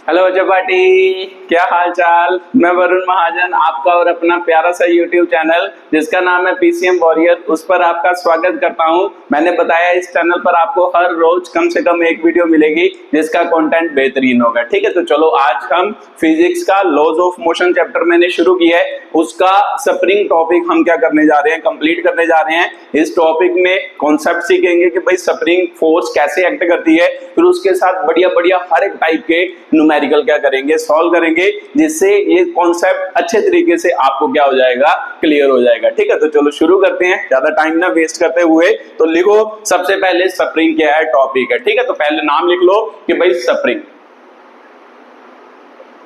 Hello जबाटी, क्या हाल चाल। मैं वरुण महाजन, आपका और अपना प्यारा सा यूट्यूब चैनल जिसका नाम है पीसीएम वॉरियर, उस पर आपका स्वागत करता हूं। मैंने बताया इस चैनल पर आपको हर रोज कम से कम एक वीडियो मिलेगी जिसका कंटेंट बेहतरीन होगा। ठीक है, तो चलो आज हम फिजिक्स का लॉज ऑफ मोशन चैप्टर मैंने शुरू किया है, उसका स्प्रिंग टॉपिक हम क्या करने जा रहे हैं, कंप्लीट करने जा रहे हैं। इस टॉपिक में कॉन्सेप्ट सीखेंगे कि भाई स्प्रिंग फोर्स कैसे एक्ट करती है, फिर उसके साथ बढ़िया बढ़िया हर एक टाइप के न्यूमेरिकल क्या करेंगे, सॉल्व करेंगे, जिससे ये कॉन्सेप्ट अच्छे तरीके से आपको क्या हो जाएगा, क्लियर हो जाएगा। ठीक है, तो चलो शुरू करते हैं, ज्यादा टाइम ना वेस्ट करते हुए। तो लिखो सबसे पहले स्प्रिंग क्या है, टॉपिक है। ठीक है, तो पहले नाम लिख लो कि भाई स्प्रिंग।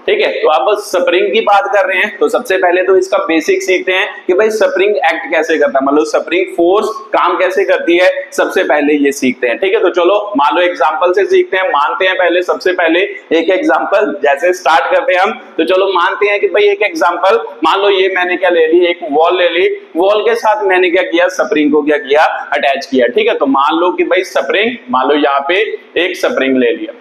ठीक है, तो अब स्प्रिंग की बात कर रहे हैं तो सबसे पहले तो इसका बेसिक सीखते हैं कि भाई स्प्रिंग एक्ट कैसे करता है, मतलब स्प्रिंग फोर्स काम कैसे करती है, सबसे पहले ये सीखते हैं। ठीक है, तो चलो मान लो एग्जांपल से सीखते हैं, मानते हैं पहले सबसे पहले एक एग्जांपल जैसे स्टार्ट करते हैं हम। तो चलो मानते हैं कि भाई एक एग्जांपल, मान लो ये मैंने क्या ले ली, एक वॉल ले ली, वॉल के साथ मैंने क्या किया, स्प्रिंग को क्या किया, अटैच किया। ठीक है, तो मान लो कि भाई स्प्रिंग, मान लो यहाँ पे एक स्प्रिंग ले लिया।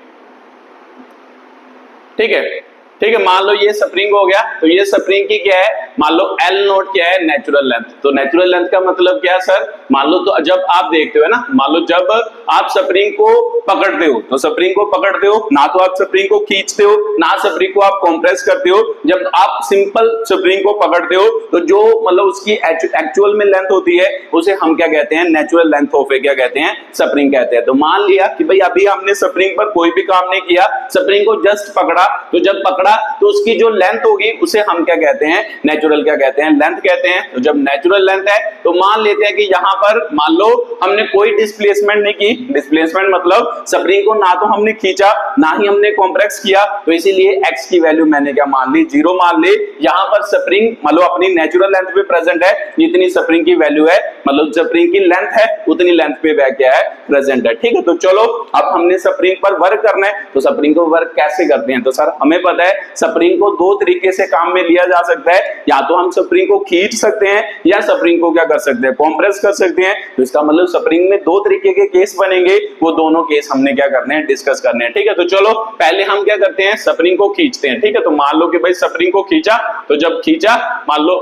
ठीक है, ठीक है, मान लो ये स्प्रिंग हो गया। तो ये स्प्रिंग की क्या है, मान लो एल नोट क्या है, नेचुरल लेंथ। तो नेचुरल लेंथ का मतलब क्या है सर, मान लो तो जब आप देखते हो ना, मान लो जब आप स्प्रिंग को पकड़ते हो, तो स्प्रिंग को पकड़ते हो ना, तो आप स्प्रिंग को खींचते हो ना, स्प्रिंग को आप कंप्रेस करते हो। जब आप सिंपल स्प्रिंग को पकड़ते हो तो जो मतलब उसकी एक्चुअल में लेंथ होती है उसे हम क्या कहते हैं, नेचुरल लेंथ ऑफ क्या कहते हैं, स्प्रिंग कहते हैं। तो मान लिया कि भाई अभी हमने स्प्रिंग पर कोई भी काम नहीं किया, स्प्रिंग को जस्ट पकड़ा, तो जब पकड़ा तो उसकी जो लेंथ होगी उसे हम क्या कहते हैं, नेचुरल क्या कहते हैं, लेंथ कहते हैं। तो जब नेचुरल लेंथ है तो मान लेते हैं कि यहां पर मान लो हमने कोई डिस्प्लेसमेंट नहीं की। डिस्प्लेसमेंट मतलब स्प्रिंग को ना तो हमने खींचा ना ही हमने कॉम्प्रेस किया, तो इसीलिए x की वैल्यू मैंने क्या मान ली, 0 मान ली। यहां पर स्प्रिंग मतलब अपनी नेचुरल लेंथ पे प्रेजेंट है, जितनी स्प्रिंग की वैल्यू है, मतलब स्प्रिंग की लेंथ है उतनी लेंथ पे वह क्या है, प्रेजेंट है। ठीक है, तो चलो अब हमने स्प्रिंग पर वर्क करना है, तो स्प्रिंग को वर्क कैसे करते हैं, तो सर हमें पता है स्प्रिंग को दो तरीके से काम में लिया जा सकता है, या तो हम स्प्रिंग को खींच सकते हैं या स्प्रिंग को क्या कर सकते हैं, कंप्रेस कर सकते हैं। तो इसका मतलब स्प्रिंग में दो तरीके के केस बनेंगे, वो दोनों केस हमने क्या करने हैं, डिस्कस करने हैं। ठीक है, तो चलो पहले हम क्या करते हैं, स्प्रिंग को खींचते हैं। ठीक है, तो मान लो कि भाई स्प्रिंग को खींचा, तो जब खींचा मान लो,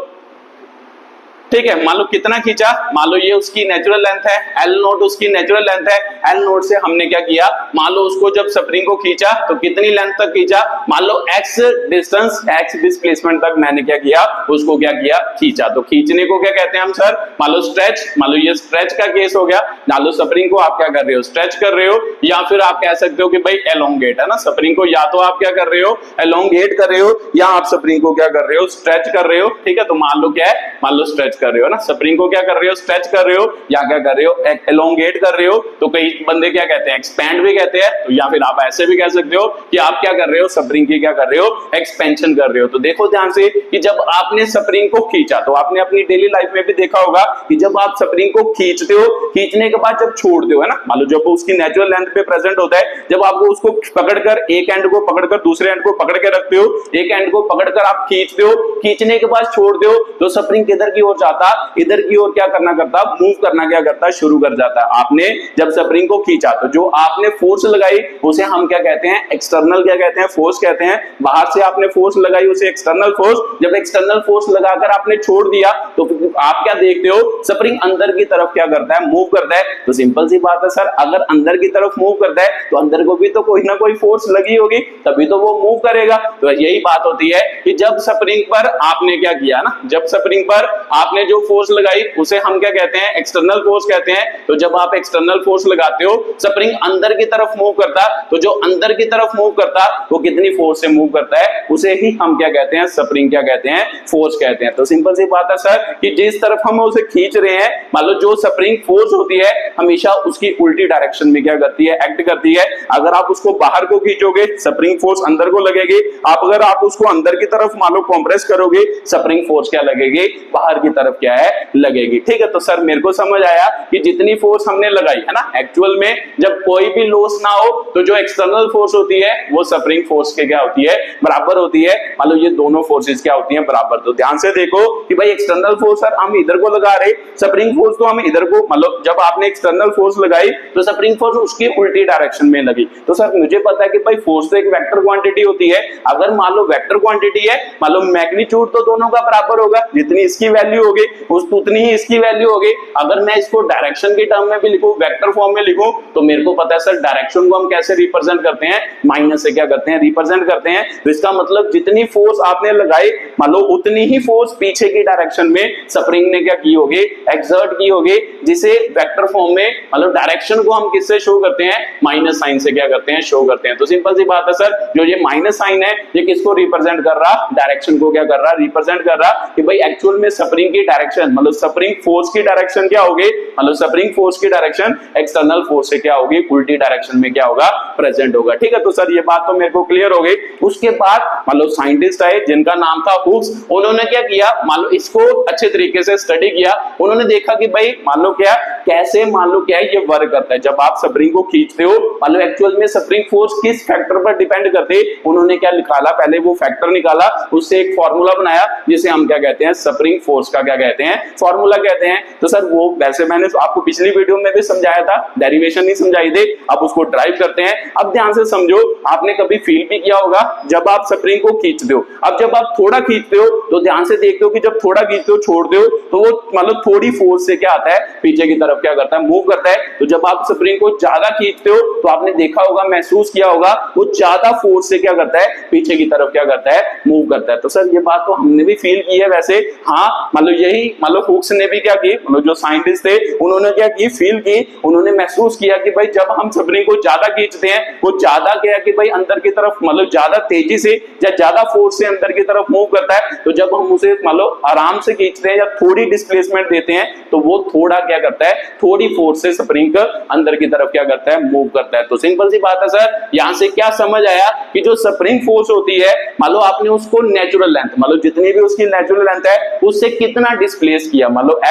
ठीक है, मान लो कितना खींचा, मान लो ये उसकी नेचुरल लेंथ है, एल नोट उसकी नेचुरल लेंथ है। एल नोट से हमने क्या किया, मान लो उसको जब स्प्रिंग को खींचा तो कितनी लेंथ तक खींचा, मान लो x डिस्टेंस, x डिस्प्लेसमेंट तक मैंने क्या किया, उसको क्या किया, खींचा। तो खींचने को क्या कहते हैं हम सर, मान लो स्ट्रेच, मान लो ये स्ट्रेच का केस हो गया। मान लो स्प्रिंग को आप क्या कर रहे हो, स्ट्रेच कर रहे हो, या फिर आप कह सकते हो कि भाई एलोंगेट, है ना, स्प्रिंग को या तो आप क्या कर रहे हो, एलोंगेट कर रहे हो, या आप स्प्रिंग को क्या कर रहे हो, स्ट्रेच कर रहे हो। ठीक है, तो मान लो क्या है, मान लो स्ट्रेच कर रहे हो ना, स्प्रिंग को क्या कर रहे हो, स्ट्रेच कर रहे हो, या क्या कर रहे हो, एलोंगेट कर रहे हो। तो कई बंदे क्या कहते हैं, एक्सपैंड भी कहते हैं, तो या फिर आप ऐसे भी कह सकते हो कि आप क्या कर रहे हो, स्प्रिंग की क्या कर रहे हो, एक्सपेंशन कर रहे हो। तो देखो ध्यान से कि जब आपने स्प्रिंग को खींचा, तो आपने अपनी डेली लाइफ में भी देखा होगा कि जब आप स्प्रिंग को खींचते हो, खींचने के बाद जब छोड़ते हो, है ना, मान लो जब वो उसकी नेचुरल लेंथ पे प्रेजेंट होता है, जब आपको उसको पकड़कर एक एंड को पकड़कर दूसरे एंड को पकड़ के रखते हो, एक एंड को पकड़कर आप खींचते हो, खींचने के बाद छोड़ते हो, तो स्प्रिंग किधर की ओर जाता, इधर की ओर क्या करना करता, मूव करना क्या करता, शुरू कर जाता है। आपने जब स्प्रिंग को खींचा तो जो आपने फोर्स लगाई उसे हम क्या कहते हैं, एक्सटर्नल क्या कहते हैं, फोर्स कहते हैं। बाहर से आपने फोर्स लगाई उसे एक्सटर्नल फोर्स। जब एक्सटर्नल फोर्स लगाकर आपने छोड़ दिया तो आप क्या देखते हो, स्प्रिंग अंदर की तरफ क्या करता है, मूव करता है। तो सिंपल सी बात है सर, अगर अंदर की तरफ मूव करता है तो अंदर को भी तो कोई ना कोई फोर्स लगी होगी, तभी तो वो मूव करेगा। तो यही बात होती है कि जब स्प्रिंग पर आपने क्या किया ना, जब स्प्रिंग पर आपने जो फोर्स लगाई उसे हम क्या कहते हैं, एक्सटर्नल फोर्स कहते हैं। तो जब आप एक्सटर्नल फोर्स लगाते हो, स्प्रिंग अंदर की तरफ मूव करता, तो जो अंदर की तरफ मूव करता वो कितनी फोर्स से मूव करता है, उसे ही हम क्या कहते हैं, स्प्रिंग क्या कहते हैं, फोर्स कहते हैं। तो सिंपल सी बात है सर कि जिस तरफ हम उसे खींच रहे हैं, मान लो जो स्प्रिंग फोर्स होती है हमेशा उसकी उल्टी डायरेक्शन में क्या करती है, एक्ट करती है। अगर आप उसको बाहर को खींचोगे, स्प्रिंग फोर्स अंदर को लगेगी। अगर आप उसको अंदर की तरफ मान लो कंप्रेस करोगे, स्प्रिंग फोर्स क्या लगेगी, बाहर की तरफ क्या है, लगेगी। ठीक है, तो सर मेरे को समझ आया कि जितनी फोर्स हमने लगाई है ना, एक्चुअल में जब कोई भी लॉस ना हो तो जो एक्सटर्नल फोर्स होती है वो स्प्रिंग फोर्स के क्या होती है, बराबर होती है। मान लो ये दोनों फोर्सेस क्या होती हैं, बराबर। तो ध्यान से देखो कि भाई एक्सटर्नल फोर्स सर हम इधर को लगा रहे, स्प्रिंग फोर्स तो हम इधर को, मतलब जब आपने एक्सटर्नल फोर्स लगाई तो स्प्रिंग फोर्स उसकी उल्टी डायरेक्शन में लगी। तो सर मुझे पता है कि भाई फोर्स तो एक वेक्टर क्वांटिटी होती है, अगर मान लो वेक्टर क्वांटिटी है, मान लो मैग्नीट्यूड तो दोनों का बराबर होगा, जितनी इसकी वैल्यू होगी उतनी ही इसकी वैल्यू होगी। अगर मैं इसको डायरेक्शन के टर्म में भी लिखूं, वेक्टर फॉर्म में लिखूं, तो मेरे को पता है सर डायरेक्शन को हम कैसे रिप्रेजेंट करते हैं, माइनस से क्या करते हैं, रिप्रेजेंट करते हैं। तो इसका मतलब जितनी फोर्स आपने लगाई, मान लो उतनी ही फोर्स पीछे की डायरेक्शन में स्प्रिंग ने क्या की होगी, एक्सर्ट की होगी, जिसे वेक्टर फॉर्म में मतलब डायरेक्शन को हम किससे शो करते हैं, माइनस साइन से क्या करते हैं, शो करते हैं। तो सिंपल सी बात है सर, जो ये माइनस साइन है ये किसको रिप्रेजेंट कर रहा, डायरेक्शन को क्या कर रहा, रिप्रेजेंट कर रहा कि भाई एक्चुअल में स्प्रिंग की डायरेक्शन, मतलब स्प्रिंग फोर्स की डायरेक्शन क्या होगी, मतलब स्प्रिंग फोर्स की डायरेक्शन एक्सटर्नल फोर्स से क्या होगी, उल्टी डायरेक्शन में क्या होगा, प्रेजेंट होगा। ठीक है, तो सर ये बात तो मेरे को क्लियर हो गई। उसके बाद मतलब साइंटिस्ट आए जिनका नाम था हुक्स, उन्होंने क्या किया, मान लो इसको अच्छे तरीके से स्टडी किया। उन्होंने देखा कि भाई मान लो क्या, कैसे मान लो क्या है ये वर्क करता है। जब आप स्प्रिंग को खींचते हो, मान लो एक्चुअल में स्प्रिंग फोर्स किस फैक्टर पर डिपेंड करते हैं, उन्होंने क्या निकाला, पहले वो फैक्टर निकाला, उससे एक फॉर्मूला बनाया जिसे हम क्या कहते हैं, स्प्रिंग फोर्स का क्या कहते हैं, फॉर्मूला कहते हैं। तो सर वो वैसे मैंने आपको पिछली वीडियो में भी समझाया था, डेरिवेशन नहीं समझाई थी, अब उसको ड्राइव करते हैं। अब ध्यान से समझो, आपने कभी फील भी किया होगा जब आप स्प्रिंग को खींचते हो, अब जब आप थोड़ा खींचते हो तो ध्यान से देखते हो कि जब थोड़ा खींचते हो छोड़ते हो तो वो मतलब थोड़ी फोर्स से क्या आता है, पीछे की तरफ क्या करता है, मूव करता है। तो जब आप स्प्रिंग को ज्यादा खींचते हो तो आपने देखा होगा, महसूस किया होगा, वो ज्यादा फोर्स से क्या करता है, पीछे की तरफ क्या करता है, मूव करता है। तो सर ये बात तो हमने भी फील की है वैसे, हाँ मतलब यही मतलब हुक्स ने भी क्या की, मतलब जो साइंटिस्ट थे उन्होंने क्या की, फील की, उन्होंने महसूस किया कि भाई जब हम स्प्रिंग को ज्यादा खींचते हैं वो ज्यादा क्या कि भाई अंदर की तरफ मतलब ज्यादा तेजी से या ज्यादा फोर्स से अंदर की तरफ मूव करता है। तो जब हम उसे मतलब आराम से खींचते हैं या थोड़ी डिस्प्लेसमेंट देते हैं तो वो थोड़ा क्या करता है, थोड़ी फोर्स से स्प्रिंग अंदर की तरफ क्या करता है, मूव करता है। तो सिंपल सी बात है सर, यहां से क्या समझ आया कि जो स्प्रिंग फोर्स होती है, मान लो आपने उसको नेचुरल लेंथ, मतलब जितनी भी उसकी नेचुरल लेंथ है उससे कितना डिस्प्लेस किया, मतलब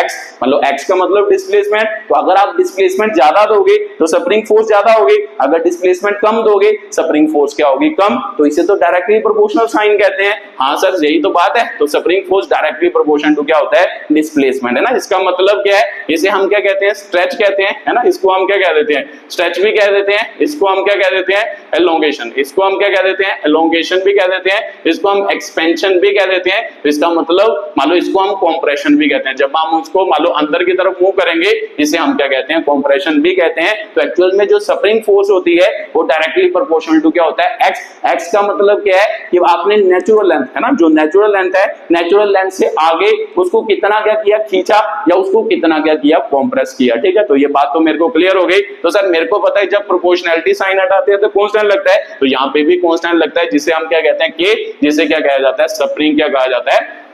एक्स का मतलब डिस्प्लेसमेंट। तो अगर आप डिस्प्लेसमेंट ज्यादा दोगे तो स्प्रिंग फोर्स ज्यादा होगी, अगर डिस्प्लेसमेंट कम दोगे स्प्रिंग फोर्स क्या होगी, कम। तो इसे तो डायरेक्टली प्रोपोर्शनल साइन कहते हैं। हाँ सर यही तो बात है, तो spring force directly proportional to क्या होता है, डिस्प्लेसमेंट, है ना। इसका मतलब क्या है, इसे हम क्या कहते हैं, स्ट्रेच कहते हैं, है ना। इसको हम क्या कह देते हैं, स्ट्रेच भी कह देते हैं, इसको हम क्या कह देते हैं, एलोंगेशन, इसको हम क्या कह देते हैं, एलोंगेशन भी कह देते हैं, इसको हम एक्सपेंशन भी कह देते हैं। इसका मतलब मान लो इसको हम कॉम्प्रेशन भी कहते हैं, जब हम उसको मान लो अंदर की तरफ मूव करेंगे इसे हम क्या कहते हैं, कॉम्प्रेशन भी कहते हैं। तो एक्चुअल में जो स्प्रिंग फोर्स होती है वो डायरेक्टली प्रोपोर्शनल टू क्या होता है, एक्स। एक्स का मतलब क्या है कि आपने नेचुरल लेंथ, है ना, जो नेचुरल लेंथ है, नेचुरल लेंथ से आगे उसको कितना क्या किया, खींचा, या उसको कितना क्या किया, कॉम्प्रेस किया। ठीक है, तो ये बात तो मेरे को क्लियर हो गई। तो सर मेरे को पता है जब प्रोपोर्शनैलिटी साइन हटाते हैं तो कांस्टेंट लगता है, तो यहाँ पे भी कांस्टेंट लगता है, जिसे हम क्या कहते हैं, के, जिसे क्या कहा जाता है, स्प्रिंग क्या कहा जाता है,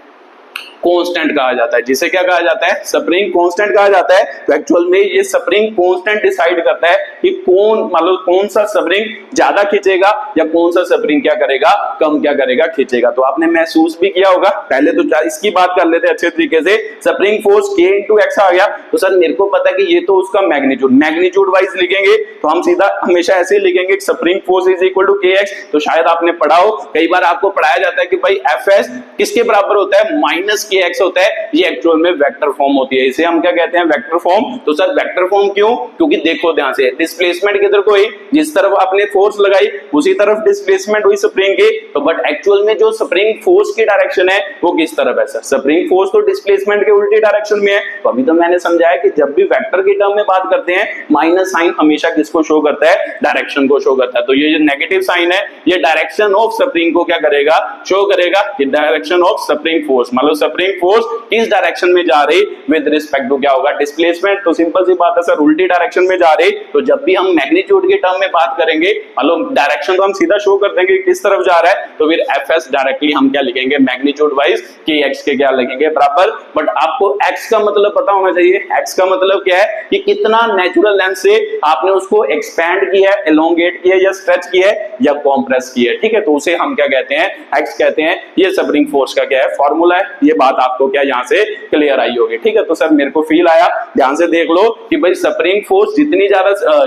कांस्टेंट कहा जाता है। जिसे क्या कहा जाता है, स्प्रिंग कांस्टेंट कहा जाता है। तो एक्चुअल में ये स्प्रिंग कांस्टेंट डिसाइड करता है कि कौन मतलब कौन सा स्प्रिंग ज्यादा खींचेगा या कौन सा स्प्रिंग क्या करेगा, कम क्या करेगा, खींचेगा। तो आपने महसूस भी किया होगा। पहले तो इसकी बात कर लेते हैं अच्छे तरीके से। स्प्रिंग फोर्स K × X आ गया, तो सर मेरे को पता है कि ये तो उसका मैग्नीट्यूड वाइज लिखेंगे तो हम सीधा हमेशा ऐसे ही लिखेंगे, spring force is equal to KX। तो शायद आपने पढ़ा हो, कई बार आपको पढ़ाया जाता है कि भाई Fs किसके बराबर होता है, माइनस KX होता है। ये एक्चुअल में वेक्टर फॉर्म होती है, इसे हम क्या कहते हैं, वेक्टर फॉर्म। तो सर वेक्टर फॉर्म क्यों, क्योंकि देखो ध्यान से, डिस्प्लेसमेंट किधर को हुई, जिस तरफ आपने फोर्स लगाई उसी तरफ डिस्प्लेसमेंट हुई स्प्रिंग की। तो बट एक्चुअल में जो स्प्रिंग फोर्स की डायरेक्शन है वो किस तरफ है सर, स्प्रिंग फोर्स तो डिस्प्लेसमेंट के उल्टी डायरेक्शन में है। तो अभी तो मैंने समझाया कि जब भी वेक्टर की टर्म में बात करते हैं माइनस साइन हमेशा किसको शो करता है, डायरेक्शन को शो करता है। तो ये जो नेगेटिव साइन है ये डायरेक्शन ऑफ स्प्रिंग को क्या करेगा, शो करेगा कि डायरेक्शन ऑफ स्प्रिंग फोर्स, मतलब स्प्रिंग फोर्स किस डायरेक्शन में जा रही विद रिस्पेक्ट टू क्या होगा, डिस्प्लेसमेंट। तो सिंपल सी बात है सर, उल्टी डायरेक्शन में जा रही। तो जब भी हम मैग्नीट्यूड के टर्म में बात करेंगे, मतलब डायरेक्शन तो हम सीधा शो कर देंगे किस तरफ जा रहा है, तो फिर Fs डायरेक्टली हम क्या लिखेंगे, मैग्नीट्यूड वाइज KX के क्या लिखेंगे, बराबर। बट आपको X का मतलब पता होना चाहिए। X का मतलब क्या है कि कितना नेचुरल लेंथ से आपने उसको एक्सपैंड किया है, एलोंगेट किया है, या स्ट्रेच किया है, या कॉम्प्रेस किया है। ठीक है, तो उसे हम क्या कहते हैं, X कहते हैं। ये स्प्रिंग फोर्स का क्या है, फॉर्मूला है। ये बात आपको क्या यहाँ से क्लियर आई होगी। ठीक है, तो सर मेरे को फील आया, ध्यान से देख लो कि भाई स्प्रिंग फोर्स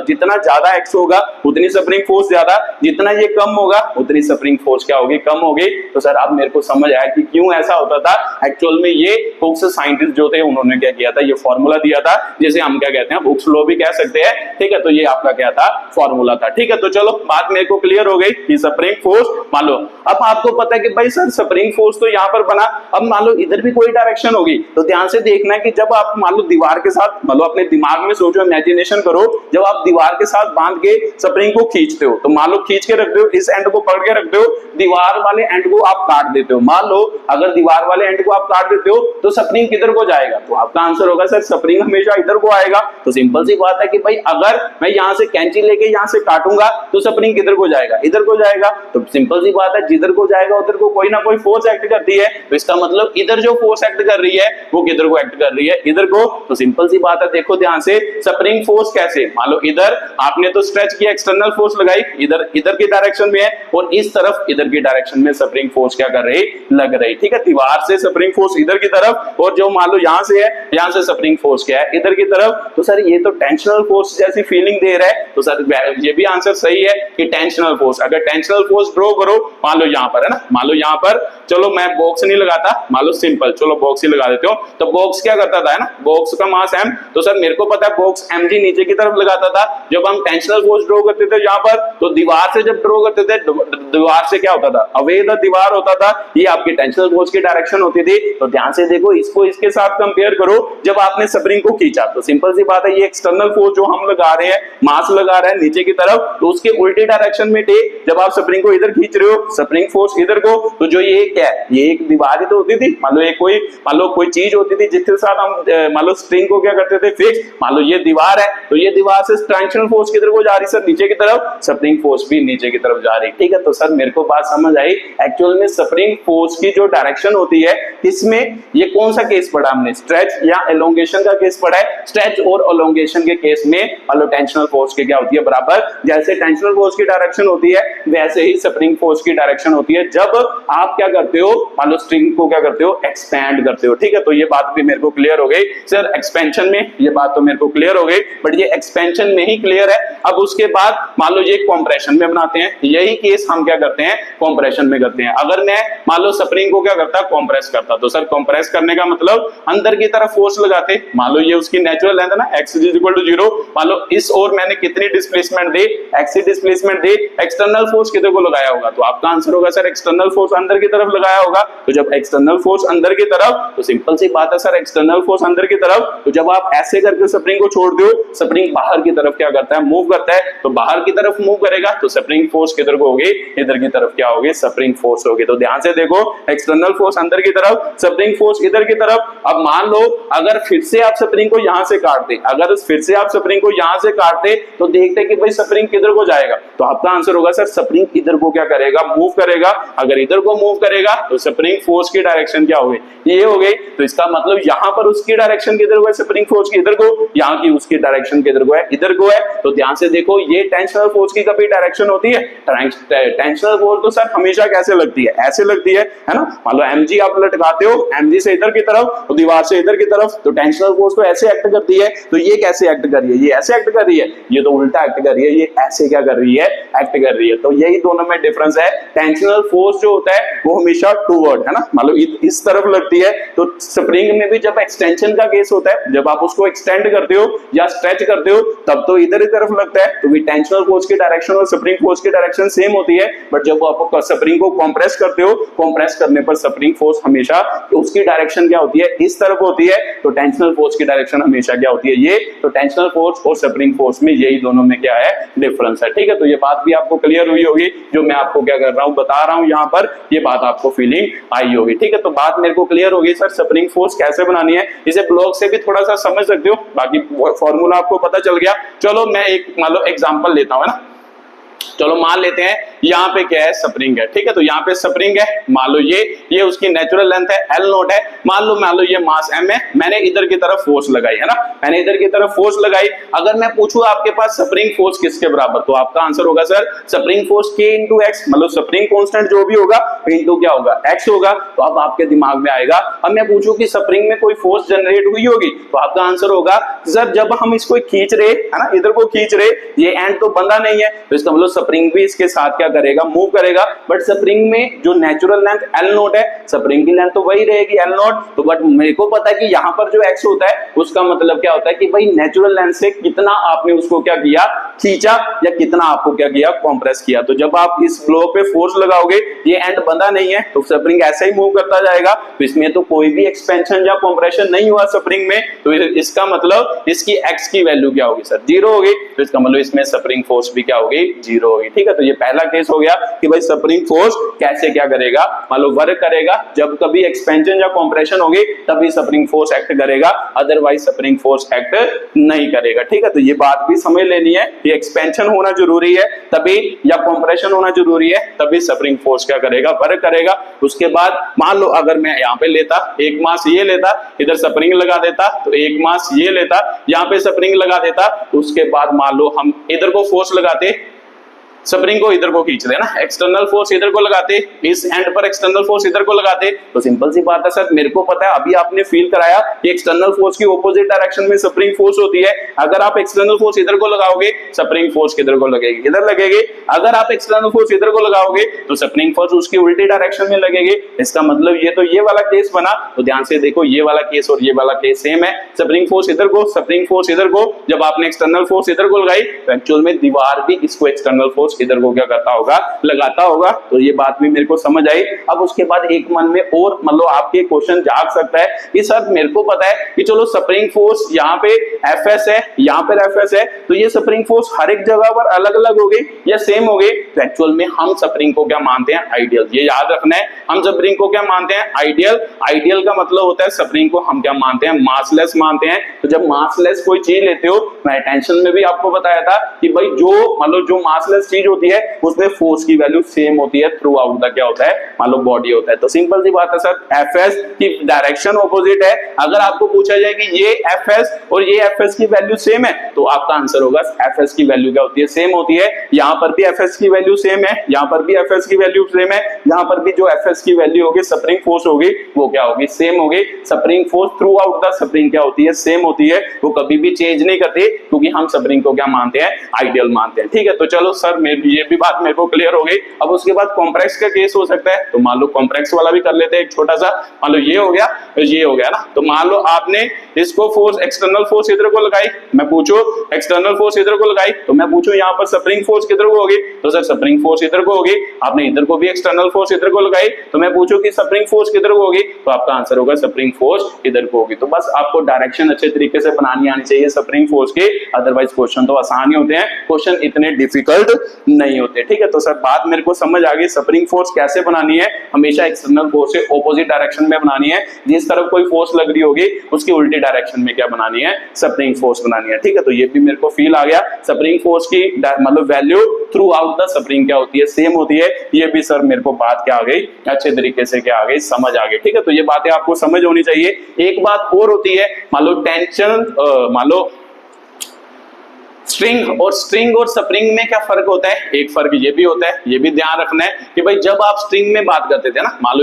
जितना ज्यादा एक्स होगा उतनी स्प्रिंग फोर्स ज्यादा, जितना ये कम होगा उतनी स्प्रिंग फोर्स क्या होगी, कम होगी। तो सर अब मेरे को समझ आया कि क्यों ऐसा होता था। एक्चुअल में ये हुक्स साइंटिस्ट जो थे उन्होंने क्या किया था, ये फॉर्मूला दिया था जिसे हम क्या कहते हैं, हुक्स लॉ भी कह सकते हैं। ठीक है, तो ये आपका क्या था, फॉर्मूला था। ठीक है, तो चलो बात मेरे को क्लियर हो गई कि स्प्रिंग फोर्स मान लो, अब आपको पता है कि भाई सर स्प्रिंग फोर्स तो यहाँ पर बना, अब मान लो इधर भी कोई डायरेक्शन होगी, तो ध्यान से देखना है कि जब आप मान लो दीवार के साथ, मान लो अपने दिमाग में सोचो, इमेजिनेशन करो, जब आप दीवार के साथ बांध के स्प्रिंग को खींचते हो, तो मान लो खींच के रखते हो, इस एंड को पकड़ के रखते हो, दीवार वाले एंड को आप काट देते हो। मान लो अगर दीवार वाले एंड को आप काट देते हो तो स्प्रिंग किधर को जाएगा, तो आपका आंसर होगा सर स्प्रिंग हमेशा इधर को आएगा। तो सिंपल सी बात है कि भाई अगर मैं यहाँ से कैंची लेके यहाँ से काटूंगा तो स्प्रिंग किधर को जाएगा, इधर को जाएगा। तो सिंपल सी बात है, जिधर को जाएगा उधर को कोई ना कोई फोर्स एक्ट करती है, तो इसका मतलब इधर जो फोर्स एक्ट कर रही है वो किधर को एक्ट कर रही है, इधर को। तो सिंपल सी बात है, देखो ध्यान से, स्प्रिंग फोर्स कैसे, मान लो इधर आपने तो स्ट्रेच किया, एक्सटर्नल फोर्स लगाई, इधर की डायरेक्शन में है, और इस तरफ इधर की डायरेक्शन में स्प्रिंग फोर्स क्या कर रही, लग रही। ठीक है, दीवार से स्प्रिंग फोर्स इधर की तरफ, और जो मान लो यहाँ से है, यहाँ से स्प्रिंग फोर्स क्या है, इधर की तरफ। तो सर ये तो टेंशनल फोर्स जैसी फीलिंग दे रहा है। तो सर ये भी आंसर सही है कि टेंशनल फोर्स, अगर टेंशनल फोर्स ड्रॉ करो, मान लो यहाँ पर है ना, मान लो यहाँ पर, चलो मैं बॉक्स नहीं लगाता, मान लो सिंपल, चलो बॉक्स ही लगा देते हो। तो बॉक्स क्या करता था, है ना, बॉक्स का मास m, तो सर मेरे को पता है बॉक्स mg नीचे की तरफ लगाता था। जब हम टेंशनल फोर्स ड्रॉ करते थे यहाँ पर, तो दीवार से जब ड्रॉ करते थे, दीवार से क्या होता था, अवे द दीवार होता था, ये आपकी टेंशनल फोर्स की डायरेक्शन होती थी। तो ध्यान से देखो, इसको इसके साथ कंपेयर करो, जब आपने स्प्रिंग को खींचा, तो सिंपल सी बात है, ये एक्सटर्नल फोर्स जो हम लगा रहे हैं, मास लगा रहे हैं नीचे की तरफ, तो उसके उल्टे डायरेक्शन में थे। जब आप स्प्रिंग को इधर खींच रहे हो, स्प्रिंग फोर्स इधर को, तो जो ये क्या है, ये एक दीवार ही तो होती थी। मान लो कोई चीज होती थी जिसके साथ हम मान लो स्प्रिंग को क्या करते थे, फिक्स। मान लो ये दीवार है, तो ये दीवार से टेंशनल फोर्स किधर को जा रही, सर नीचे की तरफ, स्प्रिंग फोर्स भी नीचे की तरफ जा रही। ठीक है, तो सर मेरे को बात समझ आई। एक्चुअल में स्प्रिंग फोर्स की जो डायरेक्शन होती है, इसमें ये कौन सा केस पढ़ा हमने, स्ट्रेच या एलोंगेशन का केस पढ़ा है। स्ट्रेच और एलोंगेशन के केस में मान लो टेंशनल फोर्स की क्या होती है, बराबर। जैसे टेंशनल फोर्स की डायरेक्शन होती है, वैसे ही स्प्रिंग फोर्स की डायरेक्शन होती है जब आप क्या करते हो, मान लो स्ट्रिंग को क्या करते हो, एक्सपैंड करते हो। ठीक है, तो ये बात भी मेरे को क्लियर हो गई। सर एक्सपेंशन में ये बात तो मेरे को क्लियर हो गई, बट ये एक्सपेंशन में ही क्लियर है। अब उसके बाद मान लो ये कॉम्प्रेशन में बनाते हैं, यही केस हम क्या करते हैं, कॉम्प्रेशन में करते हैं। अगर मैं मान लो स्प्रिंग को क्या करता, कॉम्प्रेस करता, तो सर कॉम्प्रेस करने का मतलब अंदर की तरफ फोर्स लगाते। मान लो ये उसकी नेचुरल लेंथ है ना, x = 0, मान लो इस ओर मैंने कितनी डिस्प्लेसमेंट दी, x डिस्प्लेसमेंट दी, एक्सटर्नल फोर्स किधर को लगाया होगा, तो आपका आंसर होगा सर एक्सटर्नल फोर्स अंदर की तरफ लगाया होगा। तो जब एक्सटर्नल फोर्स अंदर की तरफ, तो सिंपल सी बात है सर, एक्सटर्नल फोर्स अंदर की तरफ, तो जब आप ऐसे करके स्प्रिंग को छोड़ दो, स्प्रिंग बाहर की तरफ क्या करता है, मूव करता है। तो बाहर की तरफ मूव करेगा, तो स्प्रिंग फोर्स किधर को होगी, इधर की तरफ क्या होगी, स्प्रिंग फोर्स होगी। तो ध्यान से देखो, एक्सटर्नल फोर्स अंदर की तरफ, स्प्रिंग फोर्स इधर की तरफ। अब मान लो अगर फिर से आप स्प्रिंग को यहां से काटते, अगर फिर से आप स्प्रिंग को यहां से काटते, तो देखते कि भाई स्प्रिंग किधर को जाएगा, तो आपका आंसर होगा सर स्प्रिंग इधर को क्या करेगा, मूव करेगा। अगर इधर को मूव करेगा तो स्प्रिंग फोर्स की डायरेक्शन क्या होगी, ये हो गई। तो इसका मतलब यहां पर उसकी डायरेक्शन किधर को है, स्प्रिंग फोर्स की इधर को, यहां की उसकी डायरेक्शन किधर को है, इधर को है। तो ध्यान से देखो, ये टेंशनल फोर्स की कभी डायरेक्शन होती है, टेंशनल फोर्स तो सर हमेशा कैसे लगती है, ऐसे लगती है ना। मान लो mg आप लटकाते हो, mg से इधर की तरफ, तो दीवार से इधर की तरफ, तो टेंशनल फोर्स तो ऐसे एक्ट करती है। तो ये कैसे एक्ट कर रही है, ये ऐसे एक्ट कर रही है, ये तो उल्टा एक्ट कर रही है, ये ऐसे क्या कर रही है, एक्ट कर रही है। तो यही दोनों में डिफरेंस है। टेंशनल फोर्स जो होता है वो हमेशा टूवर्ड, है ना, मान लो इस तरफ लगती है। तो स्प्रिंग में भी जब एक्सटेंशन का केस होता है, जब आप उसको एक्सटेंड करते हो या स्ट्रेच करते हो, तब तो इधर की तरफ लगता है। तो टेंशनल फोर्स की डायरेक्शन और स्प्रिंग फोर्स की डायरेक्शन सेम होती है। बट जब आप स्प्रिंग को कंप्रेस करते हो, कंप्रेस करने पर स्प्रिंग फोर्स हमेशा उसकी डायरेक्शन क्या होती है, इस तरफ होती है। तो टेंशनल फोर्स की डायरेक्शन हमेशा क्या होती है, ये। तो टेंशनल फोर्स और स्प्रिंग फोर्स में यही दोनों में क्या है, डिफरेंस है। ठीक है, तो ये बात भी आपको क्लियर हुई होगी, जो मैं आपको क्या कर रहा हूं, बता रहा हूं यहाँ पर, ये बात आपको फीलिंग आई होगी। ठीक है, तो बात मेरे को क्लियर होगी सर, स्प्रिंग फोर्स कैसे बनानी है, इसे ब्लॉक से भी थोड़ा सा समझ सकते हो, बाकी फॉर्मूला आपको पता चल गया। चलो मैं एक मान लो एग्जांपल लेता हूं, है ना। चलो मान लेते हैं यहाँ पे क्या है, स्प्रिंग है, ठीक है। तो यहाँ पे स्प्रिंग है, मान लो ये उसकी नेचुरल लेंथ है, L नोट है। मान लो ये मास M है, मैंने इधर की तरफ फोर्स लगाई है ना, मैंने इधर की तरफ फोर्स लगाई। अगर मैं पूछूं आपके पास स्प्रिंग फोर्स किसके बराबर, तो आपका आंसर होगा sir spring force K into x, मतलब स्प्रिंग कांस्टेंट जो भी होगा इंटू क्या होगा, x होगा। तो अब आपके दिमाग में आएगा, अब मैं पूछूं कि स्प्रिंग में कोई फोर्स जनरेट हुई होगी, तो आपका आंसर होगा सर जब हम इसको खींच रहे है ना, इधर को खींच रहे, ये एंड तो बंधा नहीं है, तो इसका मतलब स्प्रिंग भी इसके साथ क्या करेगा, मूव करेगा। बट स्प्रिंग में जो नेचुरल लेंथ L नोट है, स्प्रिंग की लेंथ तो वही रहेगी L नोट। तो बट मेरे को पता है कि यहाँ पर जो x होता है उसका मतलब क्या होता है कि भाई नेचुरल लेंथ से कितना आपने उसको क्या किया, खींचा, या कितना आपको क्या किया, कंप्रेस किया। तो जब आप इस ब्लॉक पे फोर्स लगाओगे, ये एंड बंधा नहीं है, तो स्प्रिंग ऐसे ही मूव करता जाएगा। तो इसमें तो कोई भी एक्सपेंशन या कंप्रेशन नहीं हुआ स्प्रिंग में, तो इसका मतलब इसकी x की वैल्यू क्या होगी सर, 0 होगी। तो इसका मतलब इसमें स्प्रिंग फोर्स भी क्या होगी, 0 होगी, ठीक है। तो ये पहला केस हो गया कि भाई स्प्रिंग फोर्स कैसे क्या करेगा, मान लो वर्क करेगा, जब कभी एक्सपेंशन या कंप्रेशन होगी तभी स्प्रिंग फोर्स एक्ट करेगा, अदरवाइज स्प्रिंग फोर्स एक्ट नहीं करेगा, ठीक है। तो ये बात भी समझ लेनी है कि एक्सपेंशन होना जरूरी है तभी, या कंप्रेशन होना जरूरी है तभी स्प्रिंग फोर्स क्या करेगा, वर्क करेगा। उसके बाद मान लो अगर मैं यहाँ पे लेता, एक मास ये लेता, इधर स्प्रिंग लगा देता, तो एक मास ये लेता, यहाँ पे स्प्रिंग लगा देता, उसके बाद मान लो हम इधर को फोर्स लगाते, स्प्रिंग को इधर को खींच देना, एक्सटर्नल फोर्स इधर को लगाते, इस एंड पर एक्सटर्नल फोर्स इधर को लगाते, तो सिंपल सी बात है सर, मेरे को पता है अभी आपने फील कराया कि एक्सटर्नल फोर्स की ऑपोजिट डायरेक्शन में स्प्रिंग फोर्स होती है। अगर आप एक्सटर्नल फोर्स इधर को लगाओगे, स्प्रिंग फोर्स किधर को लगेगी, इधर लगेगी। अगर आप एक्सटर्नल फोर्स इधर को लगाओगे तो स्प्रिंग फोर्स उसकी उल्टी डायरेक्शन में लगेगी। इसका मतलब ये तो ये वाला केस बना, तो ध्यान से देखो ये वाला केस और ये वाला केस सेम है, स्प्रिंग फोर्स इधर को, स्प्रिंग फोर्स इधर को। जब आपने एक्सटर्नल फोर्स इधर को लगाई तो एक्चुअल में दीवार भी इसको एक्सटर्नल फोर्स इधर को क्या करता होगा, लगाता होगा। तो ये बात भी मेरे को समझ आई। अब उसके बाद एक मन में और मतलब आपके क्वेश्चन जाग सकता है कि सर मेरे को पता है कि चलो स्प्रिंग फोर्स यहाँ पे Fs है, यहाँ पे Fs है, तो ये स्प्रिंग फोर्स हर एक जगह पर अलग अलग हो गई या सेम हो गई। तो एक्चुअल में हम स्प्रिंग को क्या मानते हैं, आइडियल। ये याद रखना है, हम स्प्रिंग को क्या मानते हैं, आइडियल। आइडियल का मतलब होता है स्प्रिंग को हम क्या मानते हैं, मासलेस मानते हैं। तो जब मासलेस कोई चीज लेते हो, मैं टेंशन में भी आपको बताया था कि भाई जो मतलब जो मासलेस चीज होती है उसमें फोर्स की वैल्यू सेम होती है थ्रू आउट द क्या होता है, मान लो बॉडी होता है। तो सिंपल सी बात है सर, Fs की डायरेक्शन ऑपोजिट है। अगर आपको पूछा जाए कि ये Fs और ये Fs की वैल्यू सेम है, तो आपका आंसर होगा Fs की वैल्यू क्या होती है, सेम होती है। यहाँ पर भी Fs की वैल्यू सेम है, यहाँ पर भी Fs की वैल्यू सेम है, यहाँ पर भी जो Fs की वैल्यू होगी, स्प्रिंग फोर्स होगी, वो क्या होगी, सेम होगी। Spring force through out the spring क्या होती है, सेम होती है, वो कभी भी चेंज नहीं करती, क्योंकि हम स्प्रिंग को क्या मानते हैं, आइडियल मानते हैं, ठीक है। तो चलो सर ये भी बात मेरे को क्लियर हो गई। अब उसके बाद कॉम्प्रेक्स का केस हो सकता है, तो मान लो कॉम्प्रेक्स वाला भी कर लेते हैं एक छोटा सा। मान लो ये हो गया, ये हो गया ना, तो मान लो आपने इसको फोर्स, एक्सटर्नल फोर्स इधर को लगाई, मैं पूछूं एक्सटर्नल फोर्स इधर को लगाई, तो मैं पूछूं यहाँ पर स्प्रिंग फोर्स किधर को होगी, तो सर स्प्रिंग फोर्स इधर को होगी। आपने इधर को भी एक्सटर्नल फोर्स इधर को लगाई, तो मैं पूछूं कि स्प्रिंग फोर्स किधर को होगी, तो आपका आंसर होगा स्प्रिंग फोर्स इधर को होगी। तो बस आपको डायरेक्शन अच्छे तरीके से बनानी आनी चाहिए स्प्रिंग फोर्स की, अदरवाइज क्वेश्चन तो आसान ही होते हैं, क्वेश्चन इतने डिफिकल्ट नहीं होते, ठीक है। तो सर बात मेरे को समझ आ गई, स्प्रिंग फोर्स कैसे बनानी है, हमेशा एक्सटर्नल फोर्स से ऑपोजिट डायरेक्शन में बनानी है। जिस तरफ कोई फोर्स लग रही होगी उसकी उल्टी डायरेक्शन में क्या बनानी है, स्प्रिंग फोर्स बनानी है, ठीक है। तो ये भी मेरे को फील आ गया, स्प्रिंग फोर्स की मतलब value through out the spring क्या होती है, सेम होती है। ये भी सर मेरे को बात क्या आ गई, अच्छे तरीके से क्या आ गई, समझ आ गई, ठीक है। तो ये बातें आपको समझ होनी चाहिए। एक बात और होती है, मान लो टेंशन, मान लो स्ट्रिंग और स्प्रिंग में क्या फर्क होता है, एक फर्क ये भी होता है, ये भी ध्यान रखना है कि भाई जब आप स्ट्रिंग में बात करते थे ना, मान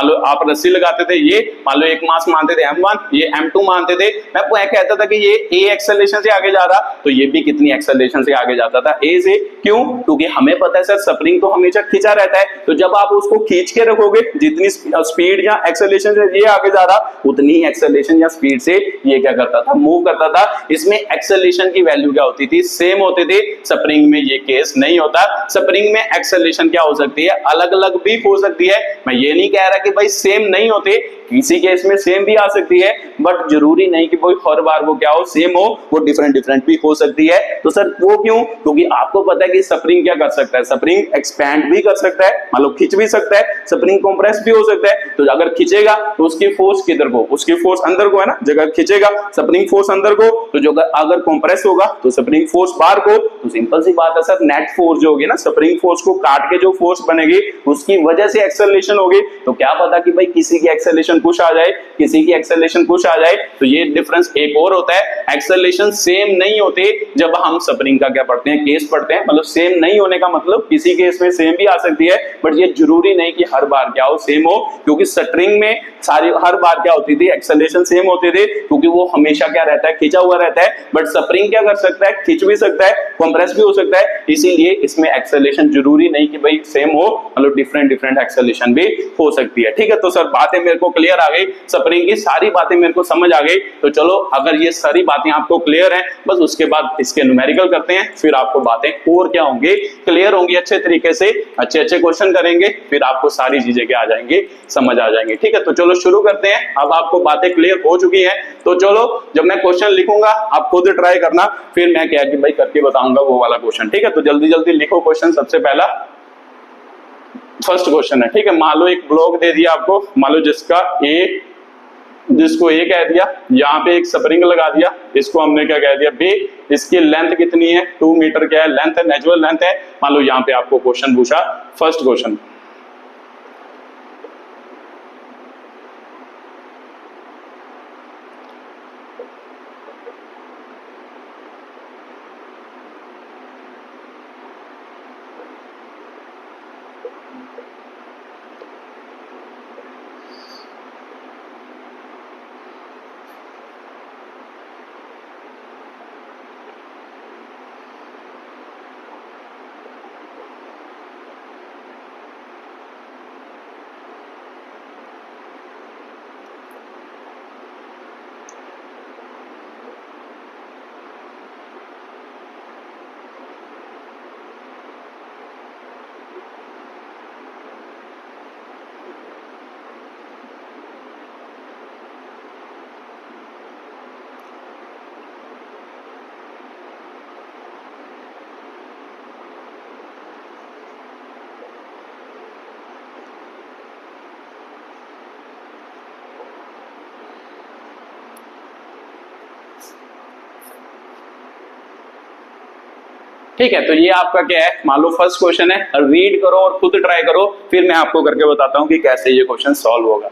लो आप रस्सी लगाते थे, ये मान लो एक मास मानते थे M1, ये M2 मानते थे, मैं आपको कहता था कि ये A एक्सेलरेशन से आगे जा रहा, तो ये भी कितनी एक्सेलरेशन से आगे जाता था, A से। क्यों, क्योंकि हमें पता है सर स्प्रिंग तो हमेशा खींचा रहता है, तो जब आप उसको खींच के रखोगे, जितनी स्पीड या एक्सेलरेशन से ये आगे जा रहा, उतनी ही एक्सेलरेशन या स्पीड से ये क्या करता था, मूव करता था। इसमें एक्सेलरेशन की वैल्यू क्या होती थी, सेम होती थी। स्प्रिंग में ये केस नहीं होता, स्प्रिंग में एक्सेलरेशन क्या हो सकती है, अलग अलग भी हो सकती है। मैं ये नहीं कह रहा कि भाई सेम नहीं होते, किसी केस में सेम भी आ सकती है, बट जरूरी नहीं कि वो हर बार वो क्या हो, सेम हो, वो डिफरेंट डिफरेंट भी हो सकती है। तो सर वो क्यों? क्योंकि आपको पता है कि स्प्रिंग क्या कर सकता है, स्प्रिंग एक्सपैंड भी कर सकता है, मतलब खींच भी सकता है, स्प्रिंग कंप्रेस भी हो सकता है। तो अगर खींचेगा तो उसकी फोर्स किधर को, उसकी फोर्स अंदर को है ना, जगह खींचेगा स्प्रिंग फोर्स अंदर को, तो जो अगर कंप्रेस होगा तो स्प्रिंग फोर्स बाहर को। तो सिंपल सी बात है सर, नेट फोर्स जो होगी ना, स्प्रिंग फोर्स को काट के जो फोर्स बनेगी उसकी वजह से एक्सेलरेशन होगी। तो क्या पता कि भाई किसी की एक्सेलरेशन पुश आ जाए, किसी की एक्सेलरेशन पुश आ जाए। तो ये डिफरेंस एक और होता है, एक्सेलरेशन सेम नहीं होते जब हम स्प्रिंग का क्या पढ़ते हैं, केस पढ़ते हैं। मतलब सेम नहीं होने का मतलब किसी केस में सेम भी आ सकती है, बट ये जरूरी नहीं कि हर बार क्या हो, सेम हो। क्योंकि स्ट्रिंग में सारी हर बार क्या होती थी, एक्सेलरेशन सेम होते थे, क्योंकि वो हमेशा क्या रहता है, खींचा हुआ रहता है। बट स्प्रिंग क्या कर सकता है, खींच भी सकता है, कंप्रेस भी हो सकता है। इसीलिए इसमें एक्सेलरेशन जरूरी नहीं कि भाई सेम हो, मतलब डिफरेंट डिफरेंट एक्सेलरेशन भी हो सकती है। ठीक है, तो सर बातें मेरे को क्लियर आ गई, स्प्रिंग की सारी बातें मेरे को समझ आ गई। तो चलो, अगर ये सारी बातें आपको क्लियर हैं, बस उसके बाद इसके न्यूमेरिकल करते हैं, फिर आपको बातें और क्या होंगी, क्लियर होंगी अच्छे तरीके से, अच्छे अच्छे क्वेश्चन करेंगे, फिर आपको सारी चीजें क्या आ जाएंगी, समझ आ जाएंगी। ठीक है, तो चलो शुरू करते हैं। अब आपको बातें क्लियर हो चुकी हैं, तो चलो जब मैं क्वेश्चन लिखूंगा आप खुद ट्राई करना, फिर मैं क्या कि भाई करके बताऊंगा वो वाला क्वेश्चन। ठीक है, तो जल्दी जल्दी लिखो क्वेश्चन। सबसे पहला फर्स्ट क्वेश्चन है, ठीक है। मान लो एक ब्लॉक दे दिया आपको, मान लो जिसको ए कह दिया, यहाँ पे एक स्प्रिंग लगा दिया, इसको हमने क्या कह दिया, बी। इसकी लेंथ कितनी है, 2 मीटर क्या है, लेंथ है, नेचुरल लेंथ है। मान लो यहाँ पे आपको क्वेश्चन पूछा, फर्स्ट क्वेश्चन, ठीक है। तो ये आपका क्या है, मान लो फर्स्ट क्वेश्चन है, रीड करो और खुद ट्राई करो, फिर मैं आपको करके बताता हूं कि कैसे ये क्वेश्चन सॉल्व होगा।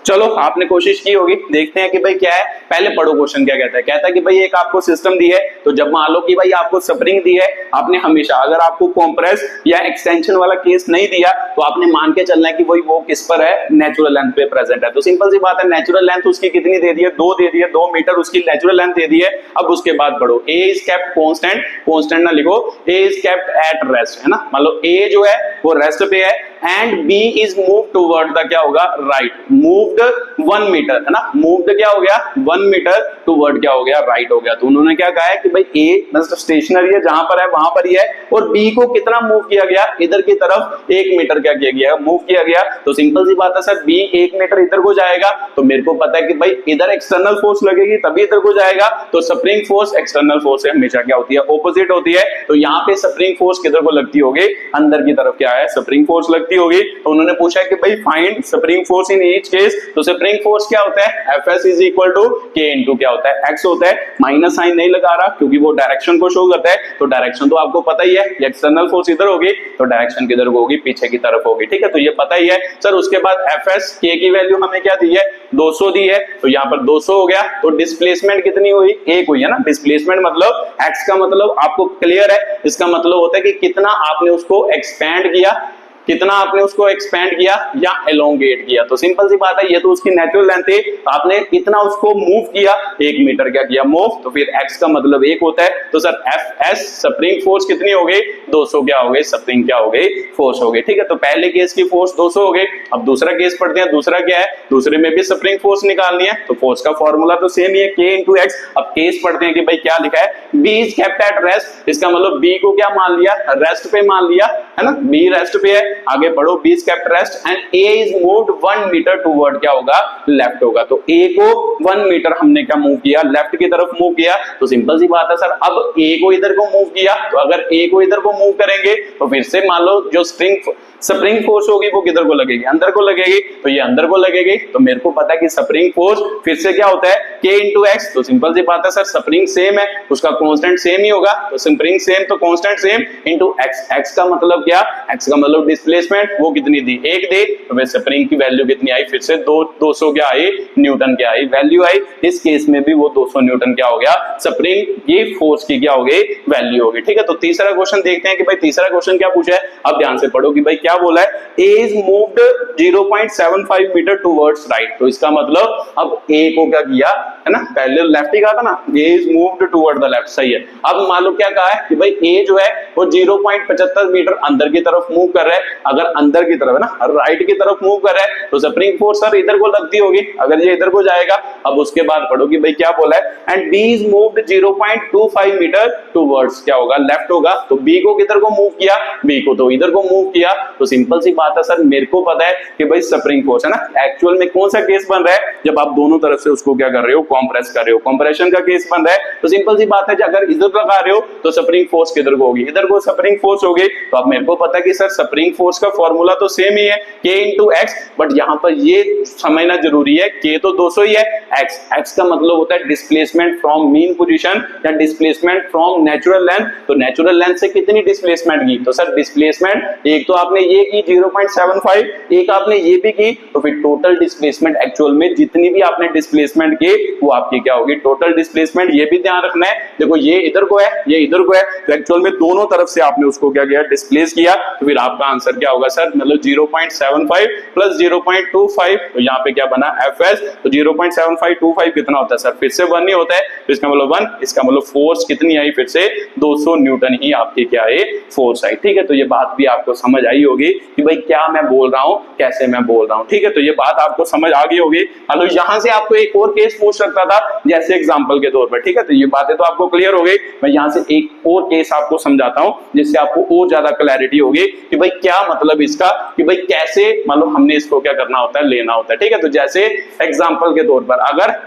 चलो, आपने कोशिश की होगी, देखते हैं कि भाई क्या है। पहले पढ़ो क्वेश्चन क्या कहता है। कहता है कि भाई एक आपको सिस्टम दी है, तो जब मान लो कि भाई आपको स्प्रिंग दी है, आपने हमेशा, अगर आपको कॉम्प्रेस या एक्सटेंशन वाला केस नहीं दिया, तो आपने मान के चलना है कि भाई वो किस पर है, नेचुरल लेंथ पे प्रेजेंट है। तो सिंपल सी बात है, नेचुरल लेंथ उसकी कितनी दे दी है, 2 दे दी है, 2 मीटर उसकी नेचुरल लेंथ दे दी है। अब उसके बाद पढ़ो, ए इज केप्ट कांस्टेंट, कांस्टेंट ना लिखो, ए इज केप्ट एट रेस्ट, है ना। मान लो ए जो है वो रेस्ट पे है, and B is move toward the क्या होगा, राइट, मूव्ड 1 मीटर, है ना। मूव्ड क्या हो गया, 1 मीटर टुवर्ड क्या हो गया, राइट हो गया। तो उन्होंने क्या कहा है कि भाई ए मतलब स्टेशनरी है, जहां पर है वहां पर ही है, और बी को कितना मूव किया गया, इधर की तरफ 1 मीटर क्या किया गया, मूव किया गया। तो सिंपल सी बात है सर, बी 1 मीटर इधर को जाएगा, तो मेरे को पता है कि भाई इधर एक्सटर्नल फोर्स लगेगी तभी इधर को जाएगा। तो स्प्रिंग फोर्स एक्सटर्नल फोर्स से हमेशा क्या होती है, ऑपोजिट होती है। तो यहाँ पे स्प्रिंग फोर्स किधर को लगती होगी, अंदर की तरफ क्या है, स्प्रिंग फोर्स लगती होगी। तो उन्होंने पूछा है कि भाई find spring force in each case. तो स्प्रिंग फोर्स क्या होता है, Fs is equal to K into क्या होता है, x होता है। माइनस साइन नहीं लगा रहा क्योंकि वो डायरेक्शन को शो करता है। तो डायरेक्शन तो आपको पता ही है, एक्सटर्नल फोर्स इधर होगी, तो डायरेक्शन किधर होगी, पीछे की तरफ होगी। ठीक है, तो ये पता ही है सर। उसके बाद Fs, K की वैल्यू हमें क्या दी है, 200 दी है, तो यहाँ पर 200 हो गया। तो डिस्प्लेसमेंट कितनी हुई, 1 हुई है ना। डिस्प्लेसमेंट मतलब x का मतलब आपको क्लियर है, इसका मतलब होता है कि कितना आपने उसको एक्सपैंड किया, कितना आपने उसको एक्सपेंड किया या एलोंगेट किया। तो सिंपल सी बात है, ये तो उसकी नेचुरल लेंथ है, आपने कितना उसको मूव किया, 1 मीटर क्या किया, मूव। तो फिर x का मतलब 1 होता है। तो सर Fs स्प्रिंग फोर्स कितनी हो गई, 200 क्या हो गई, स्प्रिंग क्या हो गई, फोर्स हो गई। ठीक है, तो पहले केस की फोर्स 200 हो गई। अब दूसरा केस पढ़ते हैं, दूसरा क्या है, दूसरे में भी स्प्रिंग फोर्स निकालनी है। तो फोर्स का फॉर्मूला तो सेम ही है, K इंटू एक्स। अब केस पढ़ते हैं कि भाई क्या लिखा है, B is kept at rest, इसका मतलब B को क्या मान लिया, रेस्ट पे मान लिया, है ना। B रेस्ट पे है, आगे बढ़ो, B is kept rest and A is moved 1 metre toward क्या होगा, लेफ्ट होगा। तो A को 1 मीटर हमने क्या मूव किया, लेफ्ट की तरफ मूव किया। तो सिंपल सी बात है सर, अब A को इधर को मूव किया, तो अगर A को इधर को मूव करेंगे तो फिर से मान लो जो स्प्रिंग फोर्स होगी वो किधर को लगेगी, अंदर को लगेगी, तो ये अंदर को लगेगी। तो मेरे को पता है कि स्प्रिंग फोर्स फिर से क्या होता है, K इंटू एक्स। तो सिंपल सी बात है सर, स्प्रिंग सेम है, उसका कांस्टेंट सेम ही होगा, तो स्प्रिंग सेम तो constant same into x. X का मतलब क्या, एक्स का मतलब डिस्प्लेसमेंट, वो कितनी दी, 1 दी, तो फिर स्प्रिंग की वैल्यू कितनी आई, फिर से 200 क्या आई, न्यूटन क्या आई, वैल्यू आई। इस केस में भी वो 200 न्यूटन क्या हो गया, स्प्रिंग ये फोर्स की क्या हो गई, वैल्यू हो गई। ठीक है, तो तीसरा क्वेश्चन देखते हैं कि भाई तीसरा क्वेश्चन क्या पूछा है। अब ध्यान से पढ़ो कि भाई क्या बोला है, A is moved 0.75 metre towards right. तो इसका मतलब अब A को क्या किया है ना, पहले लेफ्ट ही कहा था ना, A is moved toward the left, सही है। अब मान लो क्या कहा है कि भाई A जो है वो 0.75 मीटर अंदर की तरफ मूव कर रहा है। अगर अंदर की तरफ है ना, राइट की तरफ मूव कर रहा है, तो स्प्रिंग फोर्स सर इधर को लगती होगी, अगर ये इधर को जाएगा। अब उसके बाद पढ़ो कि भाई क्या बोला है, and B is moved 0.25 metre towards क्या होगा, लेफ्ट होगा। तो B को किधर को मूव किया, B को तो इधर को मूव किया। तो सिंपल सी बात है सर, मेरे को पता है कि भाई स्प्रिंग फोर्स है ना, एक्चुअल में कौन सा केस बन रहा है, जब आप दोनों तरफ से उसको क्या कर रहे हो, कंप्रेस कर रहे हो, कंप्रेशन का केस बन रहा है। तो सिंपल सी बात है, अगर इधर लगा रहे हो तो स्प्रिंग फोर्स किधर को होगी, इधर को स्प्रिंग फोर्स होगी। तो अब मेरे को पता है कि सर स्प्रिंग फोर्स का फॉर्मूला तो सेम ही है, K इंटू एक्स, बट यहां पर ये समझना जरूरी है, K तो 200 ही है, एक्स का मतलब होता है डिस्प्लेसमेंट फ्रॉम मीन पोजीशन या डिस्प्लेसमेंट फ्रॉम नेचुरल लेंथ। तो नेचुरल लेंथ से कितनी डिस्प्लेसमेंट की, तो सर डिस्प्लेसमेंट एक तो आपने ये की 0.75, एक आपने ये भी की, तो फिर टोटल डिस्प्लेसमेंट एक्चुअल में जितनी भी आपने डिस्प्लेसमेंट की वो आपकी क्या होगी, टोटल डिस्प्लेसमेंट। ये भी ध्यान रखना है, देखो ये इधर को है, ये इधर को है, तो एक्चुअल में दोनों तरफ से आपने उसको क्या किया, डिस्प्लेस किया। तो फिर आपका आंसर क्या होगा सर, मतलब 0.75 प्लस 0.25, तो यहाँ पे क्या बना Fs। तो 0.7525 कितना होता है सर, फिर से 1 ही होता है, तो इसका मतलब 1, इसका मतलब फोर्स कितनी आई, फिर से 200 न्यूटन ही आपकी क्या है, फोर्स आई। ठीक है, तो ये बात भी आपको समझ आई होगी कि भाई क्या मैं बोल रहा हूं, कैसे मैं बोल रहा हूं। ठीक है, तो ये बात आपको समझ आ गई होगी। हेलो, यहां से आपको एक और केस पूछ सकता था, जैसे एग्जांपल के तौर पर। ठीक है, तो ये बातें तो आपको क्लियर हो गई। मैं यहां से एक और केस आपको समझाता हूं, जिससे आपको और ज्यादा क्लैरिटी होगी कि भाई क्या मतलब इसका, कि भाई कैसे मान लो हमने इसको क्या करना होता है, लेना होता है। ठीक है, तो जैसे एग्जांपल के तौर पर अगर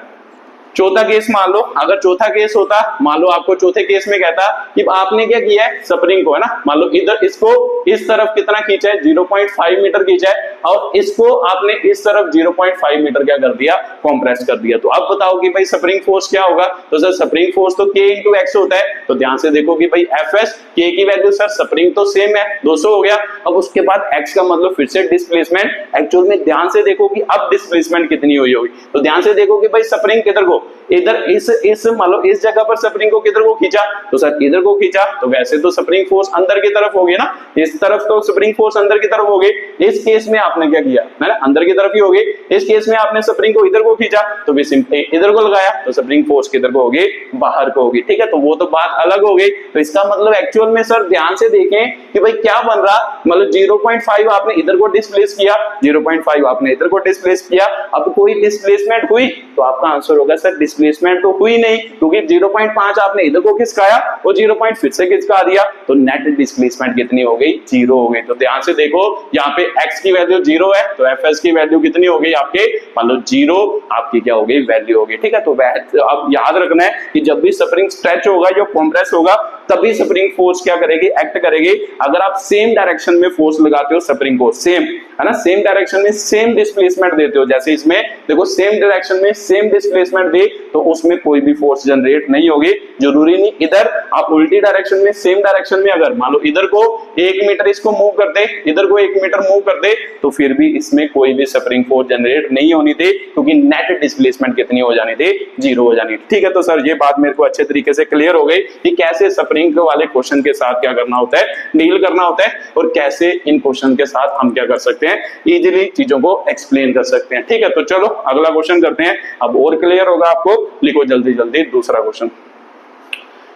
चौथा केस मान लो, अगर चौथा केस होता, मान लो आपको चौथे केस में कहता कि आपने क्या किया है, स्प्रिंग को है ना, मान लो इधर इसको इस तरफ कितना खींचा है, 0.5 मीटर खींचा है, और इसको आपने इस तरफ 0.5 मीटर क्या कर दिया, कंप्रेस कर दिया। तो अब बताओ कि भाई स्प्रिंग फोर्स क्या होगा। तो सर स्प्रिंग फोर्स तो K इंटू एक्स होता है। तो ध्यान से देखो कि भाई Fs, K की वैल्यू सर स्प्रिंग तो सेम है, 200 हो गया। अब उसके बाद x का मतलब फिर से डिस्प्लेसमेंट। एक्चुअल में ध्यान से देखो कि अब डिस्प्लेसमेंट कितनी हुई होगी। तो ध्यान से देखो कि भाई स्प्रिंग किधर को, इधर इस मान लो इस जगह पर स्प्रिंग को किधर को खींचा, तो सर इधर को खींचा। तो वैसे तो स्प्रिंग फोर्स अंदर की तरफ होगी ना, इस तरफ तो स्प्रिंग फोर्स अंदर की तरफ होगी। इस केस में आपने क्या किया, है ना, अंदर की तरफ ही होगी। इस केस में आपने स्प्रिंग को इधर को खींचा, तो भी इधर को लगाया, तो स्प्रिंग फोर्स किधर को होगी, बाहर को होगी। ठीक है, तो वो तो बात अलग हो गई। तो इसका मतलब एक्चुअल में सर ध्यान से देखें कि भाई क्या बन रहा, मतलब 0.5 आपने इधर को डिस्प्लेस किया, 0.5 आपने इधर को डिस्प्लेस किया। अब कोई डिस्प्लेसमेंट हुई, तो आपका आंसर होगा सर डिस्प्लेसमेंट तो हुई नहीं, क्योंकि 0.5 आपने इधर को खिसकाया, वो 0. फिर से खिसका दिया, तो नेट डिस्प्लेसमेंट कितनी हो गई, 0 हो गई। तो ध्यान से देखो, यहाँ पे x की वैल्यू 0 है, तो Fs की वैल्यू कितनी हो गई आपके, मान लो 0 आपकी क्या हो गई, वैल्यू हो गई। ठीक है, तो अब याद रखना है कि जब भी स्प्रिंग स्ट्रेच होगा या कंप्रेस होगा, तभी स्प्रिंग फोर्स क्या करेगी, एक्ट करेगी। अगर आप सेम डायरेक्शन में फोर्स लगाते हो स्प्रिंग को, सेम है ना, सेम डायरेक्शन में सेम डिस्प्लेसमेंट देते हो, जैसे इसमें देखो सेम डायरेक्शन में सेम डिस्प्लेसमेंट दे, तो उसमें कोई भी फोर्स जनरेट नहीं होगी। जरूरी नहीं इधर आप उल्टी डायरेक्शन में, सेम डायरेक्शन में अगर मान लो इधर को 1 मीटर इसको मूव कर दे, इधर को 1 मीटर मूव कर दे, तो फिर भी इसमें कोई भी स्प्रिंग फोर्स जनरेट नहीं होनी थी, क्योंकि नेट डिस्प्लेसमेंट कितनी हो जानी थी, 0 हो जानी थी। ठीक है, तो सर ये बात मेरे को अच्छे तरीके से क्लियर हो गई कि कैसे स्प्रिंग वाले क्वेश्चन के साथ क्या करना होता है, डील करना होता है, और कैसे इन क्वेश्चन के साथ हम क्या कर सकते हैं, इजीली चीजों को एक्सप्लेन कर सकते हैं। ठीक है, तो चलो अगला क्वेश्चन करते हैं, अब और क्लियर होगा आपको। लिखो जल्दी जल्दी दूसरा क्वेश्चन।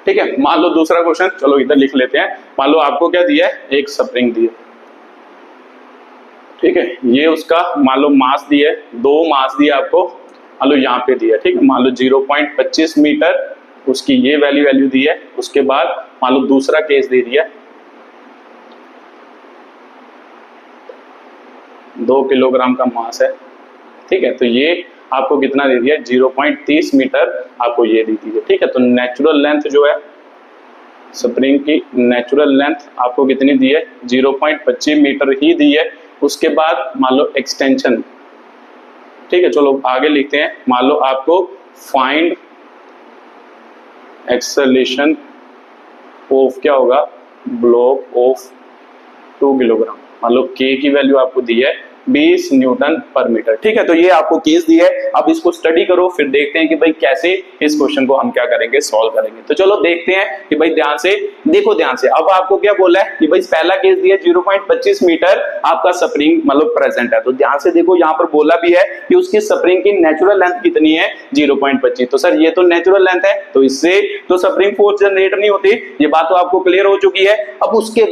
ठीक है, मान लो दूसरा क्वेश्चन, चलो इधर लिख लेते हैं। मान लो आपको क्या दिया है, एक स्प्रिंग दी है। ठीक है, ये उसका मान लो मास दिया है, 2 मास दिया आपको, मान लो यहाँ पे दिया। ठीक है, मान लो 0.25 मीटर उसकी ये वैल्यू दी है। उसके बाद मान लो दूसरा केस दे दिया, 2 किलोग्राम का मास है, ठीक है। तो ये आपको कितना दे दिया, 0.30 मीटर आपको ये दी थी, ठीक है। तो नेचुरल लेंथ जो है स्प्रिंग की, नेचुरल लेंथ आपको कितनी दी है, 0.25 मीटर ही दी है। उसके बाद मान लो एक्सटेंशन, ठीक है। चलो आगे लिखते हैं। मान लो आपको फाइंड एक्सेलरेशन ऑफ क्या होगा, ब्लॉक ऑफ 2 किलोग्राम। मान लो के की वैल्यू आपको दी है 20 न्यूटन पर मीटर, ठीक है। तो ये आपको केस दी है, अब इसको स्टडी करो, फिर देखते हैं कि भाई कैसे इस क्वेश्चन को हम क्या करेंगे, सॉल्व करेंगे। तो चलो देखते हैं कि भाई ध्यान से देखो, ध्यान से। अब आपको क्या बोला है कि भाई पहला केस दिया 0.25 मीटर आपका स्प्रिंग मतलब प्रेजेंट है। तो ध्यान से देखो, यहाँ पर बोला भी है कि उसकी स्प्रिंग की नेचुरल लेंथ कितनी है, 0.25। तो सर ये तो नेचुरल लेंथ है, तो इससे तो स्प्रिंग फोर्स जनरेट नहीं होती, ये बात तो आपको क्लियर हो चुकी है। अब उसके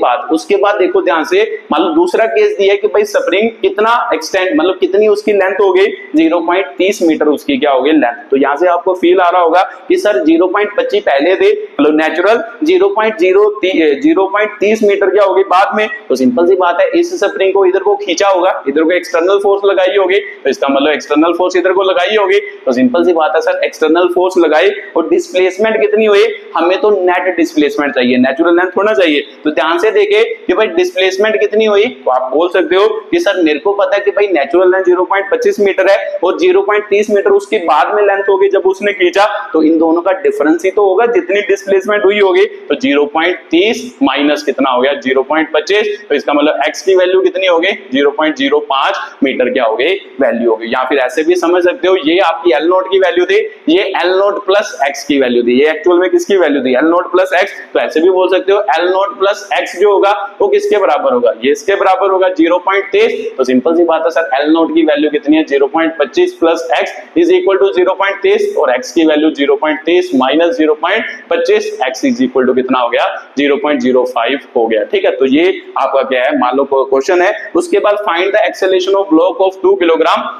बाद देखो ध्यान से, मान लो दूसरा केस दिया है कि भाई स्प्रिंग कितना एक्सटेंड मतलब कितनी उसकी लेंथ हो गई, 0.30 मीटर उसकी क्या हो गई लेंथ। तो यहां से आपको फील आ रहा होगा कि सर 0.25 पहले थे, मतलब नेचुरल 0.30 मीटर क्या होगी बाद में। तो सिंपल सी बात है, इस स्प्रिंग को इधर को खींचा होगा, इधर को एक्सटर्नल फोर्स लगाई होगी, तो इसका मतलब एक्सटर्नल फोर्स इधर को लगाई होगी। तो सिंपल सी बात है सर, एक्सटर्नल फोर्स लगाई और डिस्प्लेसमेंट कितनी हुई, हमें तो नेट डिस्प्लेसमेंट चाहिए, नेचुरल लेंथ होना चाहिए। तो ध्यान से देखे कि भाई डिस्प्लेसमेंट कितनी हुई, तो आप बोल सकते हो कि सर मेरे को पता है कि भाई नेचुरल लेंथ 0.25 मीटर है और 0.30 मीटर उसके बाद में लेंथ होगी जब उसने खींचा, तो इन दोनों का डिफरेंस ही तो होगा जितनी डिस्प्लेसमेंट हुई होगी। तो 0.30 माइनस कितना हो गया, 0.25। तो इसका मतलब x की वैल्यू कितनी हो गई, 0.05 मीटर क्या हो गई वैल्यू हो गई। या फिर ऐसे भी समझ सकते हो, ये आपकी L नोट की वैल्यू थी, ये L नोट प्लस x की वैल्यू थी, ये एक्चुअल में किसकी वैल्यू थी, L नोट प्लस x। तो ऐसे भी बोल सकते हो L नोट प्लस x जो होगा वो किसके बराबर होगा, ये इसके बराबर होगा 0.23। तो सिंपल सी बात है सर, L नोट की वैल्यू कितनी है, 0.25 plus x is equal to 0.23 और x की value 0.23 minus 0.25, x is equal to कितना हो गया, 0.05 हो गया, ठीक है। तो ये आपका क्या है, मान लो क्वेश्चन है। उसके बाद find the acceleration of block of 2 kilogram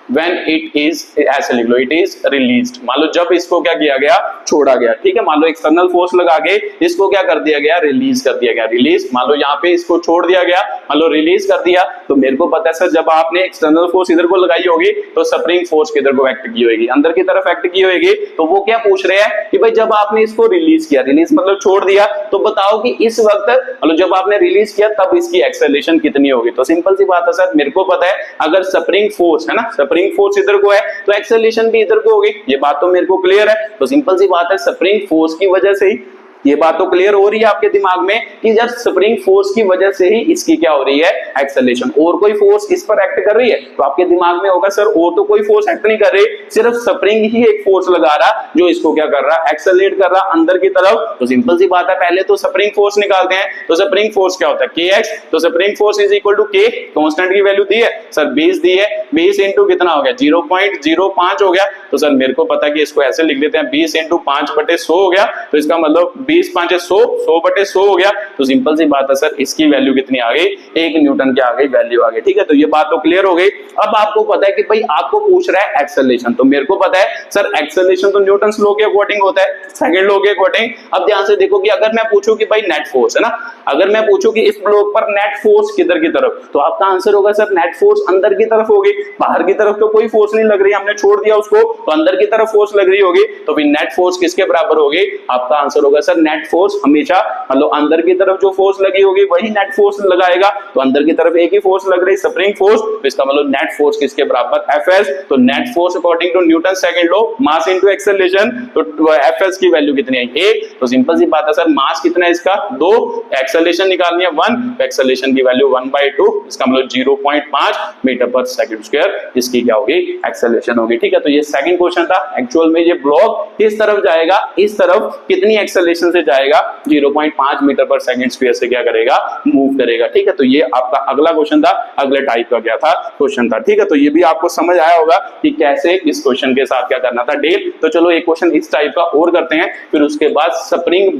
when it is, ऐसे लिख लो, it is released। मान लो जब इसको क्या किया गया, छोड़ा गया, ठीक है। मान लो एक्सटर्नल फोर्स लगा के इसको क्या कर दिया गया, रिलीज कर दिया गया। रिलीज मान लो यहाँ पे इसको छोड़ दिया गया, मान लो रिलीज कर दिया। तो मेरे को पता है सर, जब आपने एक्सटर्नल फोर्स इधर को लगाई होगी तो स्प्रिंग फोर्स किधर को एक्ट की होगी, अंदर की तरफ एक्ट की होगी। तो वो क्या पूछ रहे हैं कि भाई जब आपने इसको रिलीज किया, रिलीज मतलब छोड़ दिया, तो बताओ कि इस वक्त मतलब जब आपने रिलीज किया तब इसकी एक्सेलरेशन कितनी होगी। तो सिंपल सी बात है सर, मेरे को पता है अगर स्प्रिंग फोर्स है ना, स्प्रिंग फोर्स इधर को है तो एक्सेलरेशन भी इधर को होगी, ये बात तो मेरे को क्लियर है। तो सिंपल सी बात है, स्प्रिंग फोर्स की वजह से ही ये बात तो क्लियर हो रही है आपके दिमाग में कि जब स्प्रिंग फोर्स की वजह से ही इसकी क्या हो रही है, एक्सेलरेशन। और कोई फोर्स इस पर एक्ट कर रही है, तो आपके दिमाग में होगा सर और तो कोई फोर्स एक्ट नहीं कर रही, सिर्फ स्प्रिंग ही एक फोर्स लगा रहा जो इसको क्या कर रहा, एक्सेलरेट कर रहा अंदर की तरफ। तो सिंपल सी बात है, पहले तो स्प्रिंग फोर्स निकालते हैं। तो स्प्रिंग फोर्स क्या होता है, kx। तो spring force is equal to k, constant की वैल्यू दी है सर 20 दी है, 20 इंटू कितना हो गया, 0.05 हो गया। तो सर मेरे को पता है कि इसको ऐसे लिख लेते हैं, 20 इंटू 5/100 हो गया। तो इसका मतलब 20 5 100, 100/100 हो गया। तो सिंपल सी बात है सर, इसकी वैल्यू कितनी आ गई, 1 न्यूटन की आ गई वैल्यू आ गई, ठीक है। तो ये बात तो क्लियर हो गई। अब आपको पता है कि भाई आपको पूछ रहा है एक्सेलरेशन, तो मेरे को पता है सर एक्सेलरेशन तो न्यूटन्स लॉ के अकॉर्डिंग होता है, सेकंड लॉ के अकॉर्डिंग। अब ध्यान से देखो कि अगर मैं पूछूं कि भाई नेट फोर्स है ना, अगर मैं पूछूं कि इस ब्लॉक पर नेट फोर्स किधर की तरफ, तो आपका आंसर होगा सर नेट फोर्स अंदर की तरफ होगी, बाहर की तरफ तो कोई फोर्स नहीं लग रही, हमने छोड़ दिया उसको, तो अंदर की तरफ फोर्स लग रही होगी। तो फिर नेट फोर्स किसके बराबर होगी, आपका आंसर होगा सर नेट फोर्स हमेशा मतलब अंदर की तरफ जो फोर्स लगी होगी वही नेट फोर्स लगाएगा। तो अंदर की तरफ एक ही फोर्स लग रही, स्प्रिंग फोर्स, तो इसका मतलब नेट फोर्स किसके बराबर, Fs। तो net force according to Newton second law, mass into acceleration, तो Fs की वैल्यू कितनी है, 1। तो सिंपल सी बात है सर, मास कितना है इसका, 2, एक्सेलरेशन निकालनी है 1, तो एक्सेलरेशन की वैल्यू 1/2, इसका मतलब 0.5 मीटर पर सेकंड स्क्वायर इसकी क्या होगी, एक्सेलरेशन होगी, ठीक है। तो ये सेकंड क्वेश्चन था। एक्चुअल में ये ब्लॉक किस तरफ जाएगा, इस तरफ कितनी एक्सेलरेशन से जाएगा, 0.5 मीटर पर सेकंड स्क्वायर से क्या करेगा, मूव करेगा, ठीक है। तो ये आपका अगला क्वेश्चन था, अगले टाइप का क्या था क्वेश्चन था, ठीक है। तो ये भी आपको समझ आया होगा कि कैसे इस क्वेश्चन के साथ क्या करना था डील। तो चलो एक क्वेश्चन इस टाइप का और करते हैं, फिर उसके बाद स्प्रिंग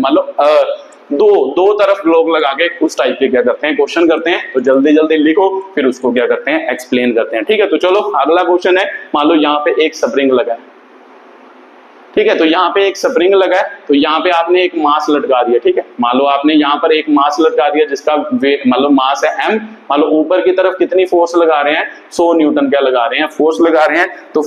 मतलब दो तरफ ब्लॉक लगा के उस टाइप के क्या करते हैं क्वेश्चन करते हैं। तो जल्दी जल्दी लिखो, फिर उसको क्या करते हैं, एक्सप्लेन करते हैं, ठीक है। तो चलो अगला क्वेश्चन है, मान लो यहाँ पे एक स्प्रिंग लगा है, ठीक है। तो यहाँ पे एक स्प्रिंग लगा है, तो यहाँ पे आपने एक मास लटका दिया, ठीक है। मान लो आपने यहाँ पर एक मास लटका दिया जिसका मान लो मास है m, मान लो ऊपर की तरफ कितनी फोर्स लगा रहे हैं, 100 न्यूटन क्या लगा रहे हैं, फोर्स लगा रहे हैं। तो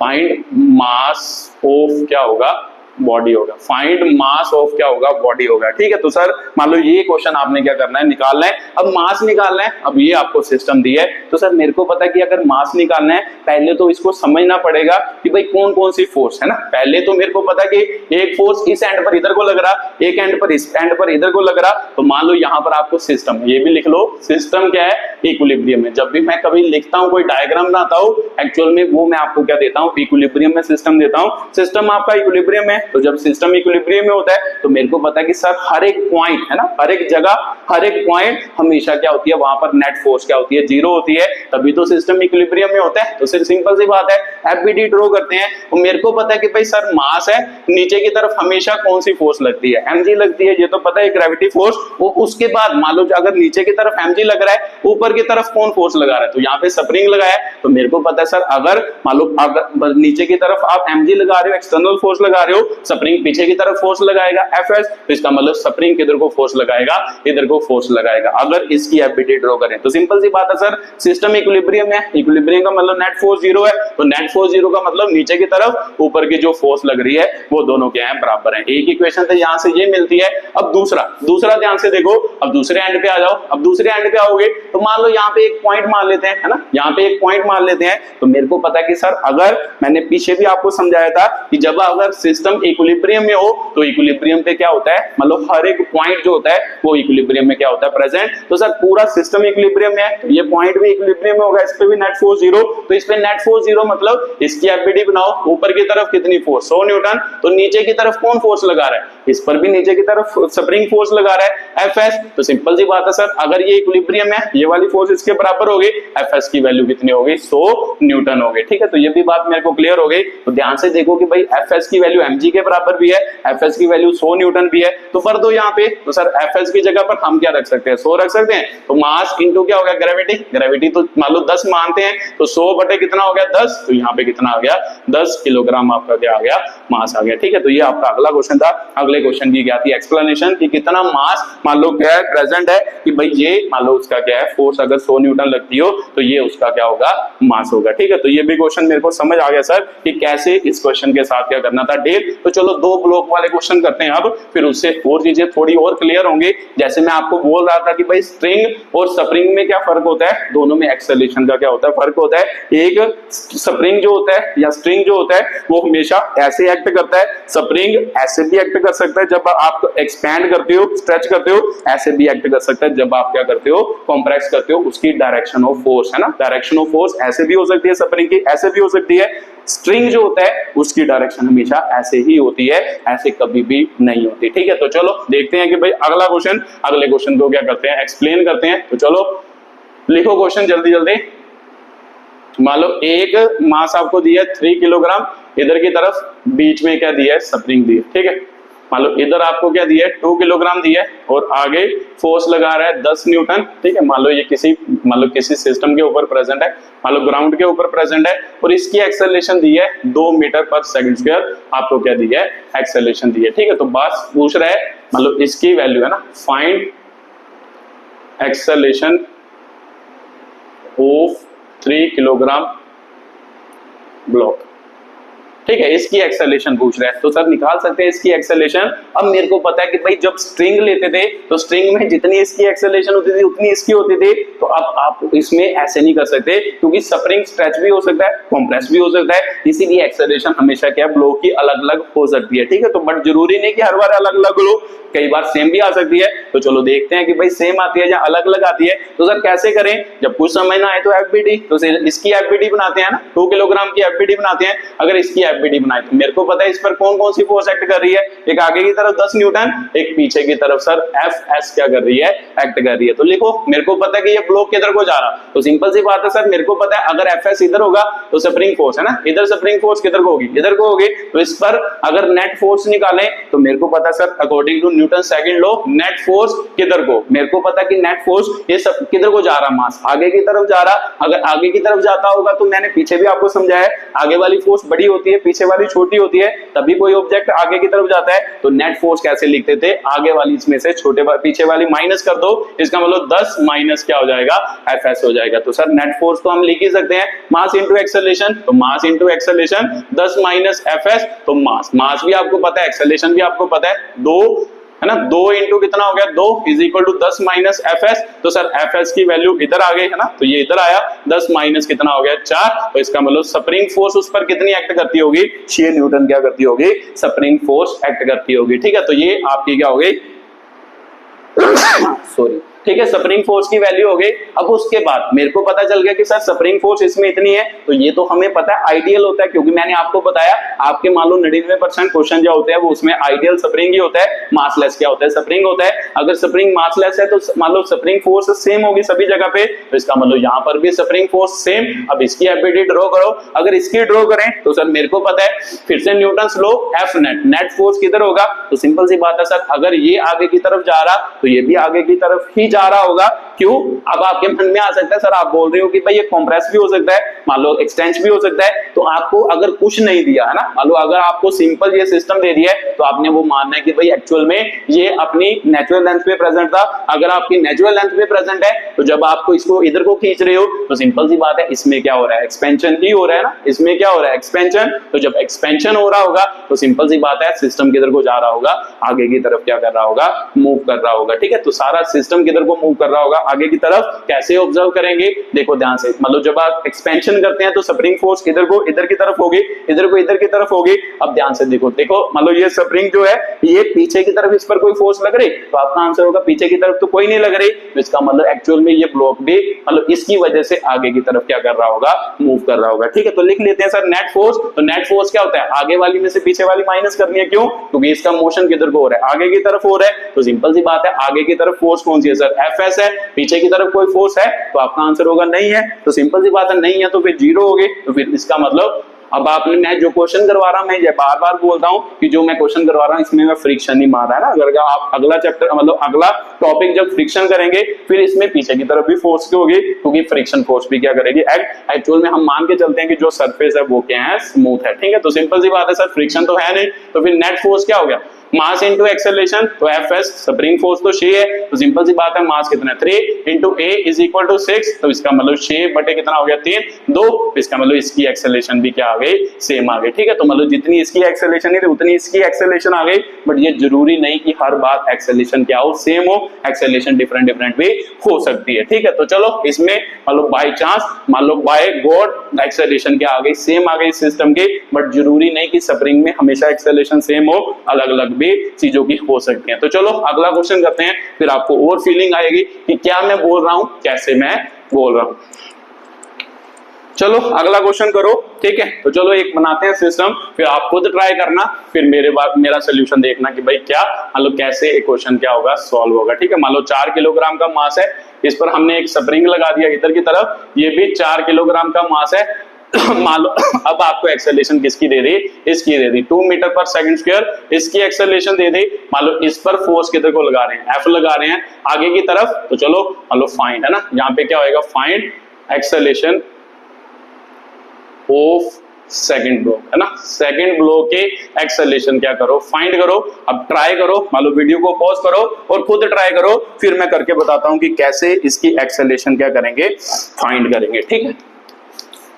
फाइंड मास ऑफ क्या होगा, बॉडी होगा। फाइंड मास ऑफ क्या होगा, बॉडी होगा, ठीक है। तो सर मान लो ये क्वेश्चन आपने क्या करना है, निकालना है। अब मास निकालना है, अब ये आपको सिस्टम दिया है, तो सर मेरे को पता है कि अगर मास निकालना है पहले तो इसको समझना पड़ेगा कि भाई कौन कौन सी फोर्स है ना। पहले तो मेरे को पता है कि एक फोर्स इस एंड पर इधर को लग रहा, एक एंड पर इस एंड पर इधर को लग रहा। तो मान लो यहाँ पर आपको सिस्टम, ये भी लिख लो, सिस्टम क्या है, इक्विलिब्रियम है। जब भी मैं कभी लिखता हूँ, कोई डायग्राम बनाता हूँ, एक्चुअल में वो मैं आपको क्या देता हूँ, इक्विलिब्रियम में सिस्टम देता हूँ। सिस्टम आपका इक्विलिब्रियम है, तो जब सिस्टम इक्विलिब्रियम में होता है तो मेरे को पता है कि सर हर एक पॉइंट है ना, हर एक जगह, हर एक पॉइंट हमेशा क्या होती है, वहां पर नेट फोर्स क्या होती है, जीरो होती है, तभी तो सिस्टम इक्विलिब्रियम में होता है। तो सिर्फ सिंपल सी बात है, एफबीडी ड्रॉ करते हैं। तो मेरे को पता है कि भाई सर मास है, नीचे की तरफ हमेशा कौन सी फोर्स लगती है, mg लगती है, ये तो पता है, ग्रेविटी फोर्स। वो उसके बाद मान लो अगर नीचे की तरफ mg लग रहा है, ऊपर की तरफ कौन फोर्स लगा रहा है, तो यहाँ पे स्प्रिंग लगाया है। तो मेरे को पता है सर अगर मान लो अगर नीचे की तरफ आप mg लगा रहे हो, एक्सटर्नल फोर्स लगा रहे हो, स्प्रिंग पीछे की तरफ फोर्स लगाएगा Fs, तो इसका मतलब स्प्रिंग किधर को फोर्स लगाएगा, इधर को फोर्स लगाएगा। अगर इसकी एफबीडी ड्रॉ करें तो सिंपल सी बात है सर, सिस्टम इक्विलिब्रियम है, इक्विलिब्रियम का मतलब नेट फोर्स जीरो है, तो नेट फोर्स जीरो का मतलब नीचे की तरफ ऊपर की जो फोर्स लग रही है वो दोनों क्या है, बराबर है। एक इक्वेशन तो यहां से ये मिलती है। अब दूसरा ध्यान से देखो, अब दूसरे एंड पे आ जाओ। अब दूसरे एंड पे आओगे तो मान लो यहाँ पे एक पॉइंट मान लेते हैं, है ना, यहाँ पे एक पॉइंट मान लेते हैं। तो मेरे को पता है कि सर अगर मैंने पीछे भी आपको समझाया था कि जब अगर सिस्टम इक्विलिब्रियम में हो तो इक्विलिब्रियम पे क्या होता है, मतलब हर एक पॉइंट जो होता है वो इक्विलिब्रियम में क्या होता है, प्रेजेंट। तो सर पूरा सिस्टम इक्विलिब्रियम में है, तो ये पॉइंट भी इक्विलिब्रियम में होगा, इस पे भी नेट फोर्स जीरो। तो इस पे नेट फोर्स जीरो मतलब इसकी एफबीडी बनाओ, ऊपर की तरफ कितनी फोर्स, 100 न्यूटन, तो नीचे की तरफ कौन फोर्स लगा रहा है, इस पर भी नीचे की तरफ स्प्रिंग फोर्स लगा रहा है Fs। तो सिंपल सी बात है सर, अगर ये इक्विलिब्रियम है, ये वाली फोर्स इसके बराबर होगी, Fs की वैल्यू कितनी होगी, 100 न्यूटन होगी, ठीक है। तो ये भी बात मेरे को क्लियर हो गई। तो ध्यान से देखो कि भाई Fs की वैल्यू mg के बराबर भी है, Fs की वैल्यू 100 न्यूटन भी है, तो कर दो यहाँ पे। तो सर Fs की जगह पर हम क्या रख सकते हैं, 100 रख सकते हैं। तो मास इंटू क्या हो गया, ग्रेविटी, ग्रेविटी तो मान लो 10 मानते हैं, तो 100 बटे कितना हो गया, 10, तो यहाँ पे कितना आ गया, 10 किलोग्राम आपका क्या आ गया, मास आ गया, ठीक है। तो ये आपका अगला क्वेश्चन था। अगले क्वेश्चन की क्या थी, एक्सप्लेनेशन कि कितना मास मान लो क्या है, प्रेजेंट है, कि भाई ये मान लो उसका क्या है, फोर्स अगर 100 न्यूटन लगती हो तो ये उसका क्या होगा, मास होगा, ठीक है। तो ये भी क्वेश्चन मेरे को समझ आ गया सर कि कैसे इस क्वेश्चन के साथ क्या करना था, डील। तो चलो 2 ब्लॉक वाले क्वेश्चन करते हैं अब, फिर उससे और चीजें थोड़ी और क्लियर होंगी। जैसे मैं आपको बोल रहा था कि भाई स्ट्रिंग और स्प्रिंग में क्या फर्क होता है, दोनों में एक्सेलरेशन का क्या होता है, फर्क होता है। एक स्प्रिंग जो होता है या स्ट्रिंग जो होता है वो हमेशा ऐसे एक्ट करता है, स्प्रिंग ऐसे भी एक्ट कर सकता है जब आप एक्सपैंड करते हो, स्ट्रेच करते हो, ऐसे भी एक्ट कर सकता है जब आप क्या करते हो, कॉम्प्रेस करते हो। उसकी डायरेक्शन ऑफ फोर्स है ना, डायरेक्शन ऑफ फोर्स ऐसे भी हो सकती है स्प्रिंग की, ऐसे भी हो सकती है। स्ट्रिंग जो होता है उसकी डायरेक्शन हमेशा ऐसे ही होती है, ऐसे कभी भी नहीं होती, ठीक है। तो चलो देखते हैं कि भाई अगला क्वेश्चन, अगले क्वेश्चन को क्या करते हैं, एक्सप्लेन करते हैं। तो चलो लिखो क्वेश्चन जल्दी जल्दी। मान लो एक मास आपको दिया है 3 किलोग्राम, इधर की तरफ बीच में क्या दिया है, स्प्रिंग दी है, ठीक है। मान लो इधर आपको क्या दिया है, 2 किलोग्राम दिया है, और आगे फोर्स लगा रहा है 10 न्यूटन, ठीक है। मान लो ये किसी सिस्टम के ऊपर प्रेजेंट है, मान लो ग्राउंड के ऊपर प्रेजेंट है, और इसकी एक्सेलरेशन दी है 2 मीटर पर सेकंड स्क्वायर, आपको क्या दी है, एक्सेलरेशन दी है, ठीक है। तो बात पूछ रहा है, मान लो इसकी वैल्यू है ना, find acceleration of 3 kilogram block, ठीक है। इसकी एक्सेलरेशन पूछ रहा है, तो सर निकाल सकते हैं इसकी एक्सेलरेशन। अब मेरे को पता है कि भाई जब स्ट्रिंग लेते थे तो स्ट्रिंग में जितनी इसकी एक्सेलरेशन होती थी उतनी इसकी होती थी। तो अब आप इसमें ऐसे नहीं कर सकते, क्योंकि स्प्रिंग स्ट्रेच भी हो सकता है, कंप्रेस भी हो सकता है, इसीलिए एक्सेलरेशन हमेशा क्या ब्लॉक की अलग अलग हो सकती है, ठीक है। तो बट जरूरी नहीं कि हर बार अलग अलग हो, कई बार सेम भी आ सकती है। तो चलो देखते हैं कि भाई सेम आती है या अलग अलग आती है। तो सर कैसे करें, जब कुछ समझ ना आए तो एफबीडी, तो इसकी एफबीडी बनाते हैं ना, 2 किलोग्राम की एफबीडी बनाते हैं। अगर इसकी एफबीडी बनाए तो मेरे को पता है इस पर कौन कौन सी फोर्स एक्ट कर रही है, एक आगे की तरफ 10 न्यूटन, एक पीछे की तरफ सर Fs क्या कर रही है, एक्ट कर रही है। तो लिखो, मेरे को पता है कि ये ब्लॉक किधर को जा रहा, तो सिंपल सी बात है सर, मेरे को पता है अगर Fs इधर होगा तो स्प्रिंग फोर्स है ना, इधर स्प्रिंग फोर्स किधर को होगी, इधर को होगी। तो इस पर अगर नेट फोर्स निकालें तो मेरे को पता है sir, according to Newton second law, net force force किधर को, मेरे को पता कि नेट फोर्स ये सब किधर को जा रहा, मास आगे की तरफ जा रहा। अगर आगे की तरफ जाता होगा तो मैंने पीछे भी आपको समझाया, आगे वाली फोर्स बड़ी होती है, पीछे वाली छोटी होती है, तभी कोई ऑब्जेक्ट आगे की तरफ जाता है। तो नेट फोर्स कैसे लिखते थे, आगे वाली इसमें से पीछे वाली माइनस कर दो, इसका मतलब 10 माइनस क्या हो जाएगा, एफएस हो जाएगा। तो सर नेट फोर्स तो हम लिख ही सकते हैं मास इंटू एक्सेलरेशन, तो mass into acceleration 10 minus FS, तो मास भी आपको पता है, एक्सेलरेशन भी आपको पता है, 2 है ना, 2 इंटू कितना हो गया, 2 is equal to 10 minus FS. तो सर एफएस की वैल्यू इधर आ गई है ना, तो ये इधर आया, 10 माइनस कितना हो गया 4। तो इसका मतलब स्प्रिंग फोर्स उस पर कितनी एक्ट करती होगी, 6 न्यूटन क्या करती होगी, स्प्रिंग फोर्स एक्ट करती होगी। ठीक है, तो ये आपकी क्या हो गई सॉरी, ठीक है, स्प्रिंग फोर्स की वैल्यू हो गई। अब उसके बाद मेरे को पता चल गया कि सर स्प्रिंग फोर्स इसमें इतनी है, तो ये तो हमें पता है आइडियल होता है, क्योंकि मैंने आपको बताया आपके मान लो 99% क्वेश्चन जो होते हैं वो उसमें आइडियल स्प्रिंग ही होता है, मासलेस क्या होता है, स्प्रिंग होता है। अगर स्प्रिंग मासलेस है तो मान लो स्प्रिंग फोर्स सेम होगी सभी जगह पे, तो इसका मतलब यहाँ पर भी स्प्रिंग फोर्स सेम। अब इसकी एफबीडी ड्रॉ करो, अगर इसकी ड्रॉ करें तो सर मेरे को पता है फिर से Newton's law, F net force किधर होगा, तो सिंपल सी बात है सर, अगर ये आगे की तरफ जा रहा तो ये भी आगे की तरफ ही जा रहा होगा। क्यों, अब आपके मन में आ सकता है सर, आप बोल रहे हो कि भाई ये कंप्रेस भी हो सकता है, मान लो एक्सटेंस भी हो सकता है। तो आपको अगर कुछ नहीं दिया है ना, मान लो अगर आपको सिंपल ये सिस्टम दे दिया है, तो आपने वो मानना है कि भाई एक्चुअल में ये अपनी नेचुरल लेंथ पे प्रेजेंट था। अगर आपकी नेचुरल लेंथ पे प्रेजेंट है तो जब आपको इसको इधर को खींच रहे हो तो सिंपल सी बात है, इसमें क्या हो रहा है, एक्सपेंशन ही हो रहा है ना, इसमें क्या हो रहा है, एक्सपेंशन। तो जब एक्सपेंशन हो रहा होगा तो सिंपल सी बात है सिस्टम किधर को जा रहा होगा, आगे की तरफ क्या कर रहा होगा, मूव कर रहा होगा। ठीक है, तो सारा सिस्टम किधर को मूव कर रहा होगा, आगे की तरफ। कैसे ऑब्जर्व करेंगे, देखो ध्यान से, मतलब जब आप एक्सपेंशन करते हैं तो स्प्रिंग फोर्स किधर को, इधर की तरफ होगी, इधर को इधर की तरफ होगी। अब ध्यान से देखो, मतलब ये स्प्रिंग जो है ये पीछे की तरफ, इस पर कोई फोर्स लग रही, तो आपका आंसर होगा पीछे की तरफ तो कोई नहीं लग रही। तो इसका मतलब एक्चुअल में ये ब्लॉक भी मतलब इसकी वजह से आगे की तरफ क्या कर रहा होगा, मूव कर रहा होगा। ठीक है, तो लिख लेते हैं सर नेट फोर्स। तो नेट फोर्स क्या होता है, आगे वाली में से पीछे वाली माइनस करनी है, क्यों, क्योंकि इसका मोशन किधर को हो रहा है, आगे की तरफ हो रहा है। तो सिंपल सी बात है, आगे की तरफ फोर्स कौन सी है सर, एफएस है। पीछे की तरफ कोई फोर्स है, तो आपका आंसर होगा नहीं है। तो सिंपल सी बात है, नहीं है तो फिर 0 हो गई। तो फिर इसका मतलब अब आपने, मैं जो क्वेश्चन करवा रहा हूं, मैं ये बार बार बोलता हूं कि जो मैं क्वेश्चन करवा रहा हूं इसमें मैं फ्रिक्शन नहीं मार रहा है ना। अगर आप अगला चैप्टर मतलब अगला टॉपिक जब फ्रिक्शन करेंगे फिर इसमें पीछे की तरफ भी फोर्स की होगी, क्योंकि फ्रिक्शन फोर्स भी क्या करेगी, एक्चुअल में हम मान के चलते हैं कि जो सरफेस है वो क्या है, स्मूथ है। ठीक है, तो सिंपल सी बात है सर, फ्रिक्शन तो है नहीं, तो फिर नेट फोर्स क्या हो गया, मास इंटू एक्सेलरेशन। तो एफएस स्प्रिंग फोर्स तो 6 है, तो सिंपल सी बात है मास कितना है 3 into A is equal to 6। तो इसका मतलब 6 बटे कितना हो गया 3 2। इसका मतलब इसकी एक्सेलरेशन भी क्या आ गई, सेम आ गई। ठीक है, तो मतलब जितनी इसकी एक्सेलरेशन है उतनी इसकी एक्सेलरेशन आ गई। बट ये जरूरी नहीं कि हर बार एक्सेलरेशन क्या हो, सेम हो, एक्सेलरेशन डिफरेंट भी हो सकती है। ठीक है, तो चलो इसमें मतलब बाय चांस, मान लो बाय गॉड एक्सेलरेशन क्या आ गई, सेम आ गई सिस्टम की। बट जरूरी नहीं कि स्प्रिंग में हमेशा एक्सेलरेशन सेम हो, अलग अलग भी चीजों की हो सकती हैं। तो चलो अगला क्वेश्चन करते हैं, फिर आपको और फीलिंग आएगी कि क्या मैं बोल रहा हूं, कैसे मैं बोल रहा हूं। चलो अगला क्वेश्चन करो। ठीक है, तो चलो एक बनाते हैं सिस्टम, फिर आप खुद ट्राई करना, फिर मेरा सोल्यूशन देखना कि भाई क्या मतलब कैसे एक क्वेश्चन क्या होगा, सॉल्व होगा। ठीक है, मान लो 4 किलोग्राम का मास है, इस पर हमने एक स्प्रिंग लगा दिया इधर की तरफ, ये भी 4 किलोग्राम का मास है। मान लो अब आपको एक्सेलरेशन किसकी दे दी, इसकी दे दी 2 मीटर पर सेकंड स्क्वायर, इसकी एक्सेलरेशन दे दी। मान लो इस पर फोर्स किधर को लगा रहे हैं, एफ लगा रहे हैं आगे की तरफ। तो चलो मान लो फाइंड, है ना, यहाँ पे क्या होगा, find acceleration of second block, है ना, सेकंड ब्लॉक के एक्सेलरेशन क्या करो, फाइंड करो। अब ट्राई करो, मान लो वीडियो को पॉज करो और खुद ट्राई करो, फिर मैं करके बताता हूं कि कैसे इसकी एक्सेलरेशन क्या करेंगे, फाइंड करेंगे। ठीक है,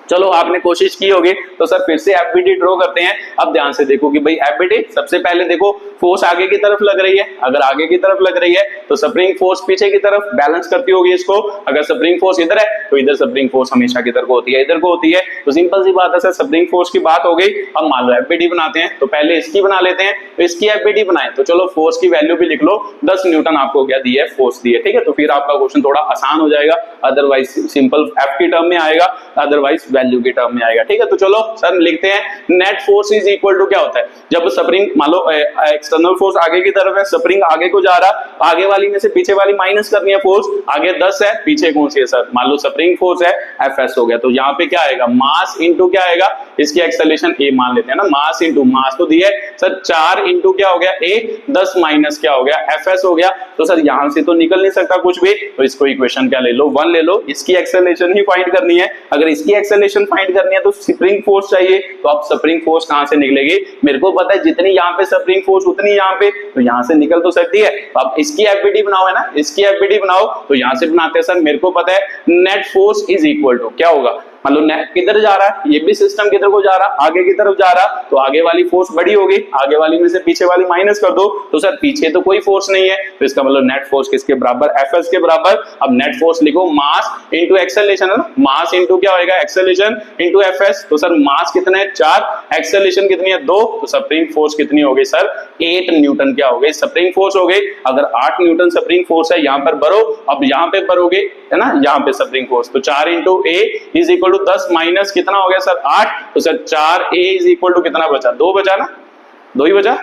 चलो आपने कोशिश की होगी, तो सर फिर से एफबीडी ड्रॉ करते हैं। अब ध्यान से देखो कि भाई एफबीडी सबसे पहले देखो फोर्स आगे की तरफ लग रही है, अगर आगे की तरफ लग रही है तो स्प्रिंग फोर्स पीछे की तरफ बैलेंस करती होगी इसको। अगर स्प्रिंग फोर्स इधर है तो इधर स्प्रिंग फोर्स हमेशा किधर को होती है, इधर को होती है। तो सिंपल सी बात है सर, स्प्रिंग फोर्स की बात हो गई। अब मान लो एफबीडी बनाते हैं, तो पहले इसकी बना लेते हैं, तो इसकी एफबीडी बनाए। तो चलो फोर्स की वैल्यू भी लिख लो, 10 न्यूटन आपको क्या दी है, फोर्स दी है। ठीक है, तो फिर आपका क्वेश्चन थोड़ा आसान हो जाएगा, अदरवाइज सिंपल एफ की टर्म में आएगा, अदरवाइज वैल्यू के टर्म में आएगा। ठीक है, तो चलो सर लिखते हैं net force is equal to क्या होता है, जब स्प्रिंग मान लो एक्सटर्नल फोर्स आगे की तरफ है, स्प्रिंग आगे को जा रहा, आगे वाली में से पीछे वाली माइनस करनी है फोर्स, आगे 10 है पीछे कौन सी है सर, मान लो स्प्रिंग फोर्स है Fs हो गया, तो यहाँ पे क्या आएगा मास इंटू क्या आएगा, इसकी एक्सेलरेशन a मान लेते हैं ना, मास इंटू मास तो दिया है सर 4 इंटू क्या हो गया a, 10 माइनस क्या हो गया Fs हो गया, तो सर यहां से तो निकल नहीं सकता कुछ भी, तो इसको इक्वेशन क्या ले लो 1 ले लो, इसकी एक्सेलरेशन ही फाइंड करनी है, अगर इसकी एक्सेलरेशन फाइंड करनी है तो स्प्रिंग फोर्स चाहिए, तो अब स्प्रिंग फोर्स कहां से निकलेगी, मेरे को पता है जितनी यहाँ पे स्प्रिंग फोर्स उतनी यहाँ पे, तो यहाँ से निकल तो सकती है, तो अब इसकी एफबीडी बनाओ है ना, इसकी एफबीडी बनाओ, तो यहाँ से बनाते हैं सर, मेरे को पता है net force is equal to क्या होगा, मान लो नेट किधर जा रहा है, ये भी सिस्टम किधर को जा रहा, आगे की तरफ जा रहा, तो आगे वाली फोर्स बड़ी होगी, आगे वाली में से पीछे वाली माइनस कर दो, तो सर पीछे तो कोई फोर्स नहीं है, तो इसका मतलब नेट फोर्स किसके बराबर, Fs के बराबर। अब नेट फोर्स लिखो मास इंटू एक्सेलरेशन है ना, मास इंटू क्या होगा एक्सेलरेशन इंटू Fs, तो सर मास कितना है 4, एक्सेलरेशन कितनी है 2, तो स्प्रिंग फोर्स कितनी हो गई सर 8 न्यूटन क्या हो गई स्प्रिंग फोर्स हो गई, अगर 8 न्यूटन स्प्रिंग फोर्स है यहाँ पर भरो, अब यहाँ पे भरोगे है ना, यहाँ पे स्प्रिंग फोर्स, तो 4 into a is equal to 10 minus कितना हो गया सर 8, तो sir 4a is equal to कितना बचा, 2 बचा ना, 2 ही बचा,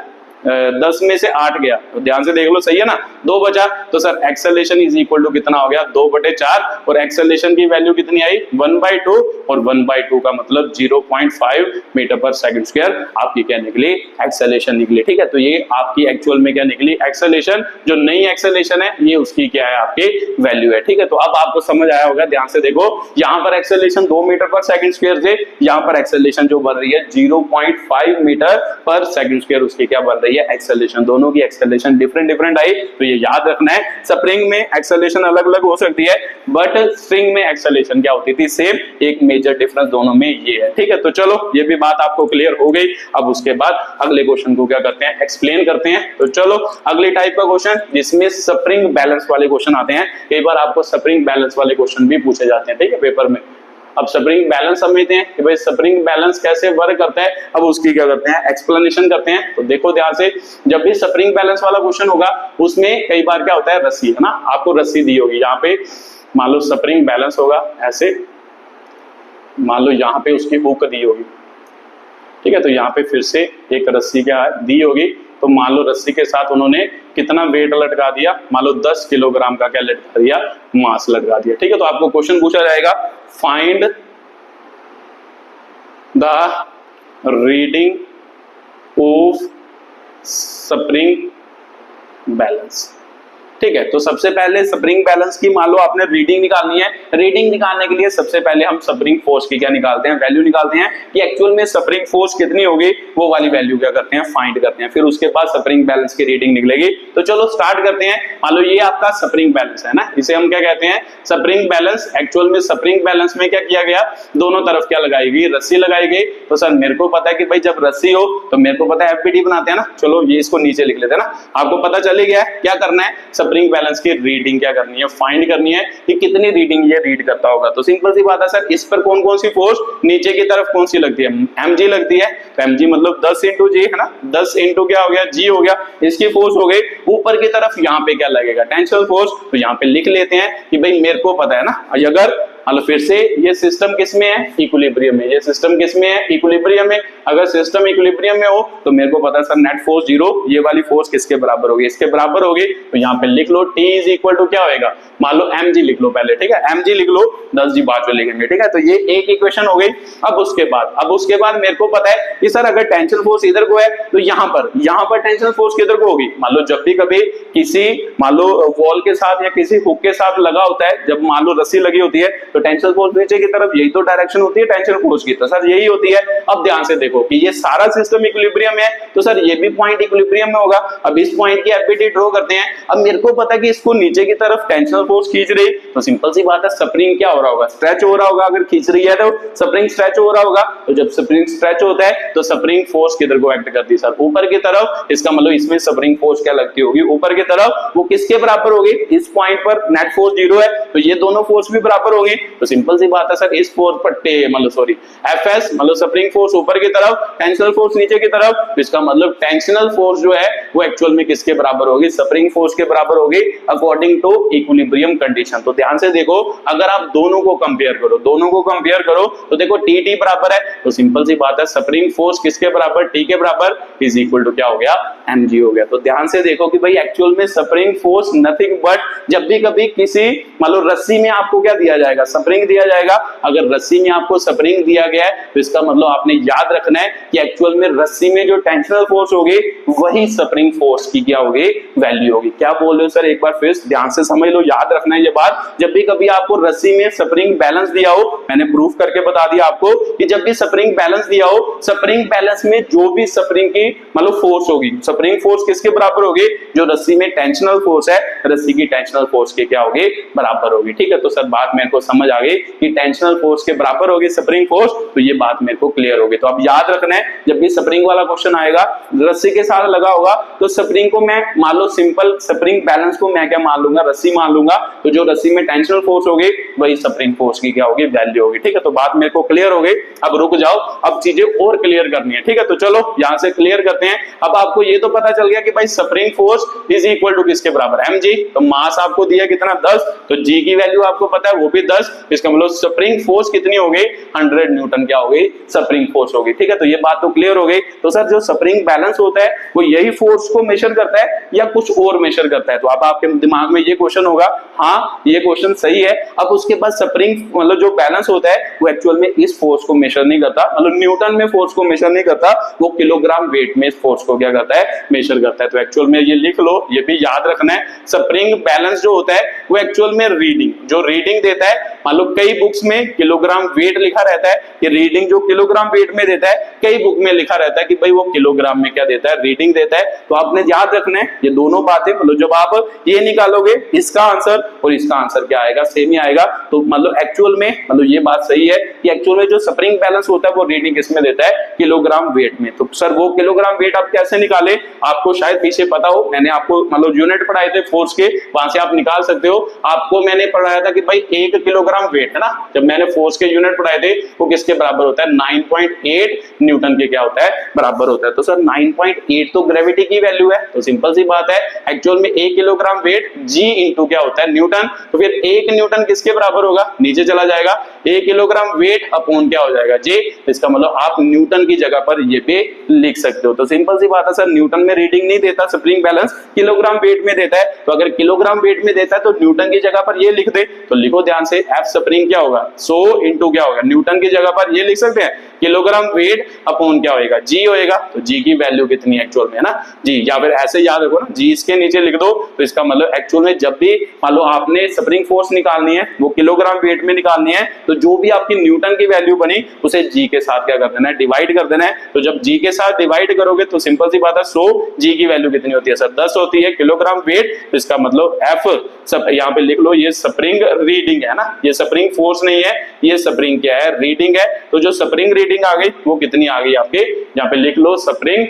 10 में से 8 गया, तो ध्यान से देख लो सही है ना, 2 बचा, तो sir acceleration is equal to कितना हो गया 2/4, और एक्सेलरेशन की वैल्यू कितनी आई 1/2, और 1/2 का मतलब 0.5 मीटर पर सेकंड स्क्वायर आपकी क्या निकली एक्सेलरेशन निकली। ठीक है, तो ये आपकी एक्चुअल में क्या निकली एक्सेलरेशन, जो नई एक्सेलरेशन है ये उसकी क्या है आपकी वैल्यू है। ठीक है, तो अब आपको समझ आया होगा, ध्यान से देखो, यहाँ पर एक्सेलरेशन 2 मीटर पर सेकंड स्क्वायर थे, यहाँ पर एक्सेलरेशन जो बन रही है 0.5 मीटर पर सेकंड स्क्वायर उसकी क्या बन रही है एक्सेलरेशन, दोनों की एक्सेलरेशन डिफरेंट आई, तो ये याद रखना है, स्प्रिंग में एक्सेलरेशन अलग अलग हो सकती है, बट स्प्रिंग में एक्सेलरेशन क्या होती थी सेम, एक मेजर डिफरेंस दोनों में ये है। ठीक है, तो चलो ये भी बात आपको क्लियर हो गई, अब उसके बाद अगले क्वेश्चन को क्या करते हैं एक्सप्लेन करते हैं। तो चलो अगले टाइप का क्वेश्चन जिसमें स्प्रिंग बैलेंस वाले क्वेश्चन आते हैं, कई बार आपको स्प्रिंग बैलेंस वाले क्वेश्चन भी पूछे जाते हैं ठीक है पेपर में। अब स्प्रिंग बैलेंस समझते हैं कि भाई स्प्रिंग बैलेंस कैसे वर्क करता है, अब उसकी क्या करते हैं एक्सप्लेनेशन करते हैं। तो देखो ध्यान से, जब भी स्प्रिंग बैलेंस वाला क्वेश्चन होगा उसमें कई बार क्या होता है रस्सी है ना, आपको रस्सी दी होगी, यहाँ पे मान लो स्प्रिंग बैलेंस होगा ऐसे, मान लो यहाँ पे उसकी हुक दी होगी, ठीक है, तो यहाँ पे फिर से एक रस्सी क्या दी होगी, तो मान लो रस्सी के साथ उन्होंने कितना वेट लटका दिया, मान लो 10 किलोग्राम का क्या लटका दिया, मास लटका दिया। ठीक है, तो आपको क्वेश्चन पूछा जाएगा find the reading of spring balance. ठीक है, तो सबसे पहले स्प्रिंग बैलेंस की मान लो आपने रीडिंग निकालनी है, रीडिंग निकालने के लिए सबसे पहले हम स्प्रिंग फोर्स की क्या निकालते हैं वैल्यू निकालते हैं कि एक्चुअल में स्प्रिंग फोर्स कितनी होगी, वो वाली वैल्यू क्या करते हैं फाइंड करते हैं, फिर उसके बाद स्प्रिंग बैलेंस की रीडिंग निकलेगी। तो चलो स्टार्ट करते हैं। मान लो ये आपका स्प्रिंग बैलेंस है ना, इसे हम क्या कहते हैं स्प्रिंग बैलेंस। एक्चुअल में स्प्रिंग बैलेंस में क्या किया गया, दोनों तरफ क्या लगाई गई, रस्सी लगाई गई। तो सर मेरे को पता है कि भाई जब रस्सी हो तो मेरे को पता है एफबीडी बनाते हैं ना, चलो ये इसको नीचे लिख लेते हैं ना, आपको पता चल गया है क्या करना है, स्प्रिंग बैलेंस की रीडिंग क्या करनी है फाइंड करनी है कि कितनी रीडिंग ये रीड करता होगा। तो सिंपल सी बात है सर, इस पर कौन कौन सी फोर्स नीचे की तरफ कौन सी लगती है, mg लगती है, तो mg मतलब 10 इंटू जी है ना, 10 इंटू क्या हो गया g हो गया, इसकी फोर्स हो गई। ऊपर की तरफ यहाँ पे क्या लगेगा टेंशन फोर्स, तो यहाँ पे लिख लेते हैं कि भाई मेरे को पता है ना, अगर मतलब फिर से ये सिस्टम किसमें है इक्विलिब्रियम में, ये सिस्टम किसमें है इक्विलिब्रियम में। अगर सिस्टम इक्विलिब्रियम में हो तो मेरे को पता है सर नेट फोर्स 0, ये वाली फोर्स किसके बराबर होगी, इसके बराबर होगी। तो यहाँ पे लिख लो T इज इक्वल टू क्या होगा, मान लो mg लिख लो पहले, ठीक है mg लिख लो, 10g बाद में लिखेंगे, ठीक है। तो ये एक इक्वेशन हो गई। अब उसके बाद मेरे को पता है कि सर अगर टेंशन फोर्स इधर को है तो यहाँ पर टेंशन फोर्स किधर को होगी। मान लो जब भी कभी किसी मान लो वॉल के साथ या किसी हुक के साथ लगा होता है, जब मान लो रस्सी लगी होती है तो टेंशन फोर्स नीचे की तरफ, यही तो डायरेक्शन होती है टेंशन फोर्स की, तो सर यही होती है। अब ध्यान से देखो कि ये सारा सिस्टम इक्विलिब्रियम है, तो सर ये भी पॉइंट इक्विलिब्रियम में होगा। अब इस पॉइंट की एफबीडी ड्रॉ करते हैं। अब मेरे को पता है कि इसको नीचे की तरफ टेंशन फोर्स खींच रही, तो सिंपल सी बात है स्प्रिंग क्या हो रहा होगा, स्ट्रेच हो रहा होगा। अगर खींच रही है तो स्प्रिंग स्ट्रेच हो रहा होगा, तो जब स्प्रिंग स्ट्रेच होता है तो स्प्रिंग फोर्स किधर को एक्ट करती है सर, ऊपर की तरफ। इसका मतलब इसमें स्प्रिंग फोर्स क्या लगती होगी ऊपर की तरफ, वो किसके बराबर होगी, इस पॉइंट पर नेट फोर्स 0 है तो ये दोनों फोर्स भी बराबर होगी। तो सिंपल सी बात है सर, इस फोर्स पर मतलब सॉरी एफएस मतलब स्प्रिंग फोर्स ऊपर की तरफ, टेंशनल फोर्स नीचे की तरफ, तो इसका मतलब टेंशनल फोर्स जो है वो एक्चुअल में किसके बराबर होगी, स्प्रिंग फोर्स के बराबर होगी अकॉर्डिंग टू इक्विलिब्रियम कंडीशन। तो ध्यान से देखो, अगर आप दोनों को कंपेयर करो तो देखो टी बराबर है, तो सिंपल सी बात है स्प्रिंग फोर्स किसके बराबर, टी के बराबर, इज इक्वल टू क्या हो गया, mg हो गया। तो ध्यान से देखो कि भाई एक्चुअल में स्प्रिंग फोर्स नथिंग बट, जब भी कभी किसी मतलब रस्सी में आपको क्या दिया जाएगा, स्प्रिंग दिया जाएगा, अगर रस्सी में आपको स्प्रिंग दिया गया है तो इसका मतलब आपने याद रखना है कि एक्चुअल में रस्सी में जो टेंशनल फोर्स होगी वही स्प्रिंग फोर्स की क्या होगी, वैल्यू होगी। क्या बोल रहे हो सर, एक बार फिर ध्यान से समझ लो, याद रखना है ये बात। जब भी कभी आपको रस्सी में स्प्रिंग बैलेंस दिया हो, मैंने प्रूफ करके बता दिया आपको कि जब भी स्प्रिंग बैलेंस दिया हो, स्प्रिंग बैलेंस में जो भी स्प्रिंग की मतलब फोर्स होगी, स्प्रिंग फोर्स किसके बराबर होगी, जो रस्सी में टेंशनल फोर्स है, रस्सी की टेंशनल फोर्स के क्या होगी, बराबर होगी। ठीक है, तो सर बात मेरे को समझ आ गई कि टेंशनल फोर्स के बराबर होगी स्प्रिंग फोर्स, तो ये बात मेरे को क्लियर होगी। तो अब याद रखना है, जब भी स्प्रिंग वाला क्वेश्चन आएगा, रस्सी के साथ लगा होगा, तो स्प्रिंग को मैं मान लो सिंपल स्प्रिंग बैलेंस को मैं क्या मान लूंगा, रस्सी मान लूंगा, तो जो रस्सी में टेंशनल फोर्स होगी वही स्प्रिंग फोर्स की क्या होगी, वैल्यू होगी। ठीक है, तो बात मेरे को क्लियर हो गई। अब रुक जाओ, अब चीजें और क्लियर करनी है। ठीक है, तो चलो यहां से क्लियर करते हैं। अब आपको ये तो पता चल गया कि भाई spring force is equal to किसके बराबर, mg। तो मास आपको दिया कितना 10, तो g की वैल्यू आपको पता है वो भी 10, इसका मतलब स्प्रिंग फोर्स कितनी हो गई, 100 न्यूटन क्या हो गई, स्प्रिंग फोर्स हो गई। ठीक है, तो ये बात तो क्लियर हो गई। तो सर जो स्प्रिंग बैलेंस होता है वो यही फोर्स को मेजर करता है या कुछ और मेजर करता है, तो अब आपके दिमाग में ये क्वेश्चन होगा, हाँ ये क्वेश्चन सही है। अब उसके बाद स्प्रिंग मतलब जो बैलेंस होता है वो एक्चुअल में इस फोर्स को मेजर नहीं करता, मतलब न्यूटन में फोर्स को मेजर नहीं करता, वो किलोग्राम वेट में इस फोर्स को क्या करता है, मेजर करता है। तो एक्चुअल में ये लिख लो, ये भी याद रखना है, स्प्रिंग बैलेंस जो होता है वो एक्चुअल में रीडिंग जो रीडिंग देता है, मान लो कई बुक्स में किलोग्राम वेट लिखा रहता है, ये रीडिंग जो किलोग्राम वेट में देता है, कई बुक में लिखा रहता है कि भाई वो किलोग्राम में क्या देता है, रीडिंग देता है। तो आपने याद रखना है ये दोनों बातें, मतलब जब आप ये निकालोगे इसका आंसर और इसका आंसर क्या आएगा, सेम ही आएगा। तो मतलब एक्चुअल में मतलब ये बात सही है कि एक्चुअल में जो स्प्रिंग बैलेंस होता है वो रीडिंग किसमें देता है, किलोग्राम वेट में। तो सर वो किलोग्राम वेट आप कैसे निकाले, आपको शायद पीछे पता हो, मैंने आपको मतलब यूनिट पढ़ाए थे फोर्स के, वहां से आप निकाल सकते हो। आपको मैंने पढ़ाया था कि भाई 1 किलोग्राम वेट है ना, जब मैंने फोर्स के यूनिट पढ़ाए थे वो किसके बराबर होता है, 9.8 न्यूटन के क्या होता है, बराबर होता है। तो सर 9.8 तो ग्रेविटी की वैल्यू है, तो सिंपल सी बात है एक्चुअल में 1 किलोग्राम वेट g इंटू क्या होता है, न्यूटन। तो फिर 1 न्यूटन किसके बराबर होगा, नीचे चला जाएगा, 1 किलोग्राम वेट अपॉन क्या हो जाएगा, j। इसका मतलब आप न्यूटन की जगह पर ये भी लिख सकते हो। तो सिंपल सी बात है सर, न्यूटन में रीडिंग नहीं देता स्प्रिंग बैलेंस, किलोग्राम वेट में देता है। तो अगर किलोग्राम वेट में देता है तो न्यूटन की जगह पर ये लिख दे, तो लिखो ध्यान से, F स्प्रिंग क्या होगा 100 इंटू क्या होगा, न्यूटन की जगह पर ये लिख सकते हैं किलोग्राम वेट अपॉन क्या होएगा, g होएगा। तो g की वैल्यू कितनी है एक्चुअल में, है ना g, या फिर ऐसे याद रखो ना, g इसके नीचे लिख दो। तो इसका मतलब एक्चुअल में जब भी मान लो आपने स्प्रिंग फोर्स निकालनी है, वो किलोग्राम वेट में निकालनी है, तो जो भी आपकी न्यूटन की वैल्यू बनी उसे g के साथ क्या कर देना है, डिवाइड कर देना है। तो जब g के साथ डिवाइड करोगे तो सिंपल सी बात है 100, g की वैल्यू कितनी होती है सर, 10 होती है किलोग्राम वेट। तो इसका मतलब F सब यहाँ पे लिख लो, ये स्प्रिंग रीडिंग है ना, ये स्प्रिंग फोर्स नहीं है, ये स्प्रिंग क्या है, रीडिंग है। तो जो स्प्रिंग रीडिंग आ गई वो कितनी आ गई आपके, यहाँ पे लिख लो स्प्रिंग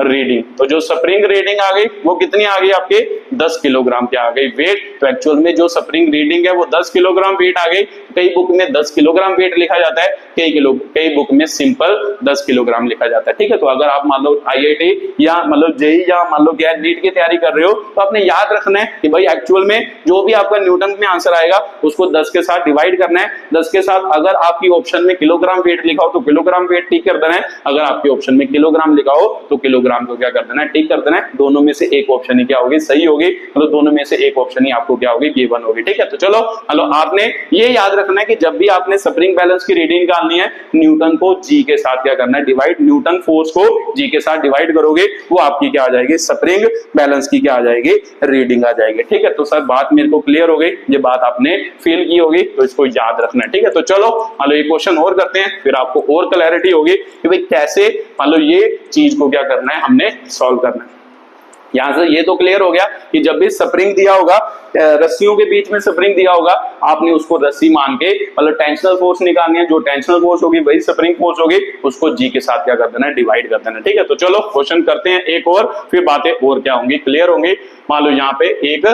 रीडिंग। तो जो स्प्रिंग रीडिंग आ गई वो कितनी आ गई आपके, 10 किलोग्राम क्या आ गई, वेट। तो एक्चुअल में जो स्प्रिंग रीडिंग है वो 10 किलोग्राम वेट आ गई। कई बुक में 10 किलोग्राम वेट लिखा जाता है, कई बुक में सिंपल 10 किलोग्राम लिखा जाता है। ठीक है, तो अगर आप मान लो IIT या मतलब जेई या मान लो क्या नीट की तैयारी कर रहे हो, तो आपने याद रखना है कि भाई एक्चुअल में जो भी आपका न्यूटन में आंसर आएगा उसको 10 के साथ डिवाइड करना है। 10 के साथ अगर आपकी ऑप्शन में किलोग्राम वेट लिखा हो तो किलोग्राम वेट टिक कर देना है, अगर आपके ऑप्शन में किलोग्राम लिखा हो तो किलोग्राम को क्या कर देना है, टिक कर देना है। दोनों में से एक ऑप्शन ही क्या होगी, सही होगी, मतलब दोनों में से एक ऑप्शन ही आपको क्या होगी, गिवन होगी। ठीक है, तो चलो आपने ये याद रखना है कि जब भी आपने स्प्रिंग बैलेंस की रीडिंग निकालनी है, न्यूटन को g के साथ क्या करना है, डिवाइड, न्यूटन फोर्स को g के साथ डिवाइड करोगे, वो आपकी क्या आ जाएगी, स्प्रिंग बैलेंस की क्या आ जाएगी, रीडिंग आ जाएगी। ठीक है, तो सर बात मेरे को क्लियर हो गई, ये बात आपने फील की होगी, तो इसको याद रखना है। ठीक है, तो चलो मान लो ये क्वेश्चन और करते हैं, फिर आपको और क्लैरिटी होगी कि भाई कैसे मान लो ये चीज को क्या करना है, हमने सॉल्व करना है। यहां से ये तो क्लियर हो गया कि जब भी स्प्रिंग दिया होगा, रस्सियों के बीच में स्प्रिंग दिया होगा, आपने उसको रस्सी मान के मतलब टेंशनल फोर्स निकालनी है, जो टेंशनल फोर्स होगी वही स्प्रिंग फोर्स होगी, उसको g के साथ क्या कर देना है, डिवाइड कर देना है। ठीक है, तो चलो क्वेश्चन करते हैं एक और, फिर बातें और क्या होंगी, क्लियर होंगी। मान लो यहाँ पे एक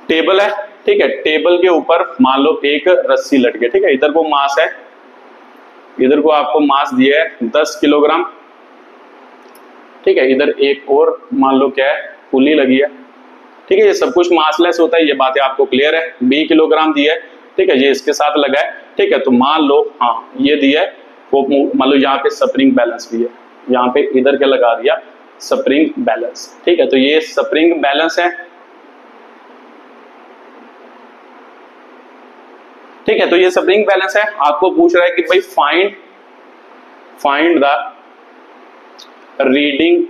टेबल है, ठीक है, टेबल के ऊपर मान लो एक रस्सी लटके, ठीक है, इधर को मास है, इधर को आपको मास दिया है 10 किलोग्राम, ठीक है, इधर एक और मान लो क्या है, पुली लगी है, ठीक है, ये सब कुछ मासलेस होता है, ये बातें आपको क्लियर है। 20 किलोग्राम दिया है, ठीक है, ये इसके साथ लगा है, ठीक है, तो मान लो हाँ ये दिया है, वो मान लो यहाँ पे स्प्रिंग बैलेंस भी है, यहाँ पे इधर क्या लगा दिया, स्प्रिंग बैलेंस, ठीक है, तो ये स्प्रिंग बैलेंस है, ठीक है, तो ये स्प्रिंग बैलेंस है। आपको पूछ रहा है कि भाई find the reading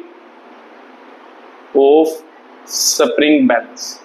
of spring balance,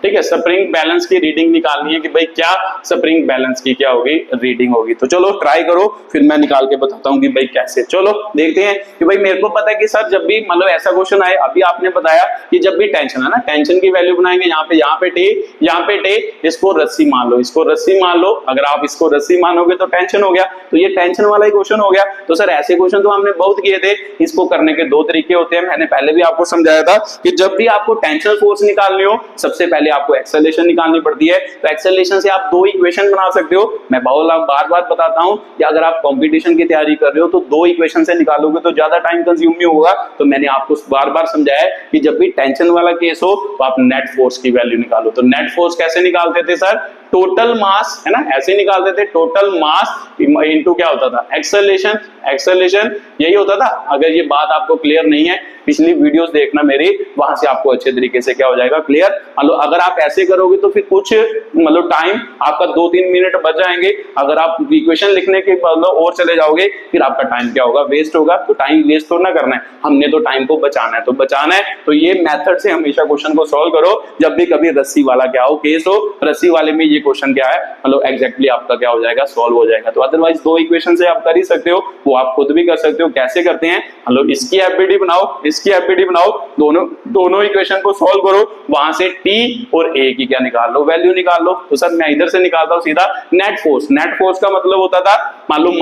ठीक है, स्प्रिंग बैलेंस की रीडिंग निकालनी है कि भाई क्या स्प्रिंग बैलेंस की क्या होगी, रीडिंग होगी। तो चलो ट्राई करो, फिर मैं निकाल के बताता हूँ कि भाई कैसे। चलो देखते हैं कि भाई मेरे को पता है कि सर जब भी मतलब ऐसा क्वेश्चन आए, अभी आपने बताया कि जब भी टेंशन है ना, टेंशन की वैल्यू बनाएंगे, यहाँ पे टे, यहाँ पे टे, इसको रस्सी मान लो, इसको रस्सी मान लो, अगर आप इसको रस्सी मानोगे तो टेंशन हो गया, तो ये टेंशन वाला ही क्वेश्चन हो गया। तो सर ऐसे क्वेश्चन तो हमने बहुत किए थे, इसको करने के दो तरीके होते हैं, मैंने पहले भी आपको समझाया था कि जब भी आपको टेंशन फोर्स निकालनी हो, सबसे पहले आपको एक्सेलरेशन निकालनी पड़ती है। तो एक्सेलरेशन से आप दो इक्वेशन बना सकते हो। मैं बार बार बताता हूं कि अगर आप कंपटीशन की तैयारी कर रहे हो तो दो इक्वेशन से निकालोगे तो ज्यादा टाइम कंज्यूम नहीं होगा। तो मैंने आपको बार बार समझाया है कि जब भी टेंशन वाला केस हो तो आप नेट फोर्स की वैल्यू निकालो। तो नेट फोर्स कैसे निकालते थे सर, टोटल मास है ना, ऐसे निकालते थे, टोटल मास इनटू क्या होता था, एक्सेलरेशन, एक्सेलरेशन यही होता था। अगर ये बात आपको क्लियर नहीं है, पिछली वीडियोस देखना मेरी, वहां से आपको अच्छे तरीके से क्या हो जाएगा, क्लियर। मतलब अगर आप ऐसे करोगे तो फिर कुछ मतलब टाइम आपका 2-3 मिनट बच जाएंगे। अगर आप इक्वेशन लिखने के मतलब और चले जाओगे फिर आपका टाइम क्या होगा, वेस्ट होगा। तो टाइम वेस्ट तो ना करना है, हमने तो टाइम को बचाना है, तो बचाना है तो ये मेथड से हमेशा क्वेश्चन को सॉल्व करो। जब भी कभी रस्सी वाला क्या हो केस हो, रस्सी वाले में ये क्वेश्चन क्या है, मतलब एग्जैक्टली आपका क्या हो जाएगा, सॉल्व हो जाएगा। तो अदरवाइज दो इक्वेशन से आप कर ही सकते हो, वो आप खुद भी कर सकते हो। कैसे करते हैं, मतलब इसकी एफबीडी बनाओ, इसकी एफबीडी बनाओ, दोनों इक्वेशन को सॉल्व करो, वहां से टी और ए की क्या निकाल लो, वैल्यू निकाल लो। तो सर मैं इधर से निकालता हूं सीधा नेट फोर्स। नेट फोर्स का मतलब होता था मालूम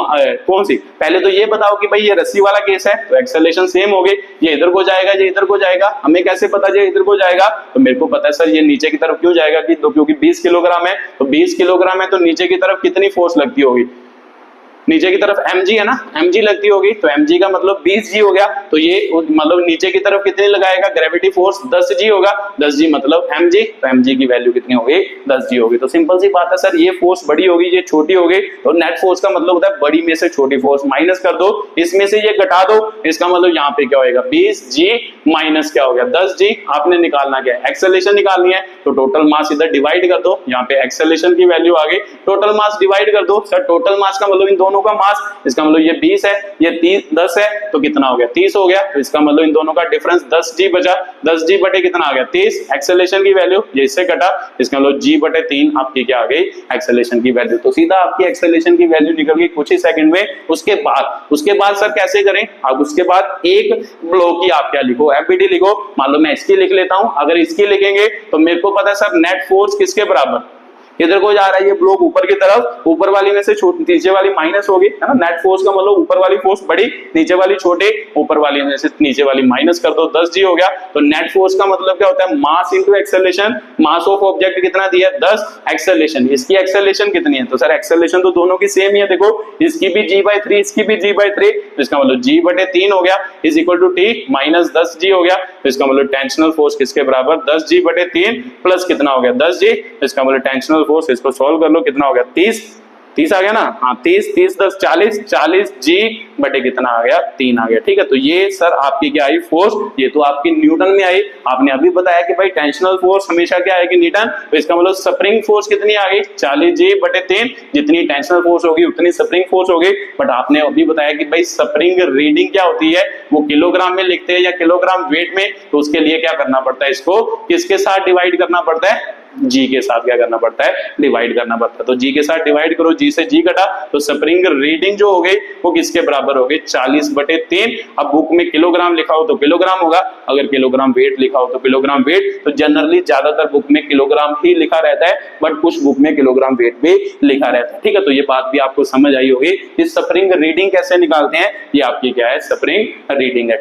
कौन सी, पहले तो ये बताओ कि भाई ये रस्सी वाला केस है तो एक्सेलरेशन सेम हो गई, ये इधर को जाएगा, ये इधर को जाएगा। हमें कैसे पता ये इधर को जाएगा, तो मेरे को पता है सर ये नीचे की तरफ क्यों जाएगा, कि तो क्योंकि 20 किलोग्राम है, तो 20 किलोग्राम है तो नीचे की तरफ कितनी फोर्स लगती होगी, नीचे की तरफ mg है ना, mg लगती होगी, तो mg का मतलब 20g हो गया। तो ये मतलब नीचे की तरफ कितनी लगाएगा, ग्रेविटी फोर्स 10g होगा, 10g मतलब mg, तो mg की वैल्यू कितनी होगी, 10g होगी। तो सिंपल सी बात है सर, ये फोर्स बड़ी होगी, ये छोटी होगी। तो नेट फोर्स का मतलब होता है बड़ी में से छोटी फोर्स माइनस कर दो, इसमें से ये घटा दो, इसका मतलब यहाँ पे क्या होगा, 20g माइनस क्या हो गया, 10g। आपने निकालना क्या है, एक्सेलरेशन निकालनी है, तो टोटल मास इधर डिवाइड कर दो, यहाँ पे एक्सेलरेशन की वैल्यू आ गई, टोटल मास डिवाइड कर दो। सर टोटल मास का मतलब इन दोनों का मास, इसका मतलब ये 20 है, ये 10 है, तो कितना हो गया, 30 हो गया। तो इसका मतलब इन दोनों का डिफरेंस 10g बचा, 10g बटे कितना आ गया, 30। एक्सेलरेशन की वैल्यू ये इससे कटा, इसका मतलब g बटे 3 आपकी क्या आ गई, एक्सेलरेशन की वैल्यू। तो सीधा आपकी एक्सेलरेशन की वैल्यू निकल गई कुछ ही सेकंड में। उसके बाद सर कैसे करें, अब उसके बाद एक ब्लॉक की आप क्या लिखो, एफबीडी लिखो। मान लो मैं इसकी लिख लेता हूं, अगर इसकी लिखेंगे तो मेरे को पता है सर नेट फोर्स किसके बराबर, इधर को जा रहा है ये ब्लॉक ऊपर की तरफ, ऊपर वाली में से नीचे वाली माइनस होगी, है ना। नेट फोर्स का मतलब ऊपर वाली फोर्स बड़ी, नीचे वाली छोटी, ऊपर वाली में से नीचे वाली माइनस कर दो, 10g हो गया। तो नेट फोर्स का मतलब क्या होता है, mass into acceleration. Mass of object कितना दिया है, 10, एक्सेलरेशन, इसकी एक्सेलरेशन कितनी है, तो सर एक्सेलरेशन तो दोनों की सेम ही है, देखो इसकी भी g/3, इसकी भी g/3, तो इसका मतलब g बटे 3 हो गया, is equal to t minus 10g हो गया। तो इसका मतलब टेंशनल फोर्स किसके बराबर, 10g बटे 3 प्लस कितना हो गया, 10g। इसका मतलब टेंशनल फोर्स, इसको सॉल्व कर लो, कितना हो गया, 30 आ गया ना, हाँ 30 10 40, 40g बटे कितना आ गया, 3 आ गया। ठीक है, तो ये सर आपकी क्या आई फोर्स, ये तो आपकी न्यूटन में आई। आपने अभी बताया कि भाई टेंशनल फोर्स हमेशा क्या आएगी, न्यूटन, तो इसका मतलब स्प्रिंग फोर्स कितनी आ गई, 40g बटे 3। जितनी टेंशनल फोर्स होगी उतनी स्प्रिंग फोर्स होगी। बट आपने अभी बताया कि भाई स्प्रिंग रीडिंग क्या होती है, वो किलोग्राम में लिखते हैं या किलोग्राम वेट में, तो उसके लिए क्या करना पड़ता है, इसको किसके साथ डिवाइड करना पड़ता है, जी के साथ क्या करना पड़ता है, डिवाइड करना पड़ता है। तो जी के साथ डिवाइड करो, जी से जी कटा, तो स्प्रिंग रीडिंग जो हो गई वो किसके बराबर हो गई, 40 बटे 3। अब बुक में किलोग्राम लिखा हो तो किलोग्राम होगा, अगर किलोग्राम वेट लिखा हो तो किलोग्राम वेट। तो जनरली ज्यादातर बुक में किलोग्राम ही लिखा रहता है, बट कुछ बुक में किलोग्राम वेट भी लिखा रहता है। ठीक है, तो ये बात भी आपको समझ आई होगी कि स्प्रिंग रीडिंग कैसे निकालते हैं, ये आपकी क्या है, स्प्रिंग रीडिंग है।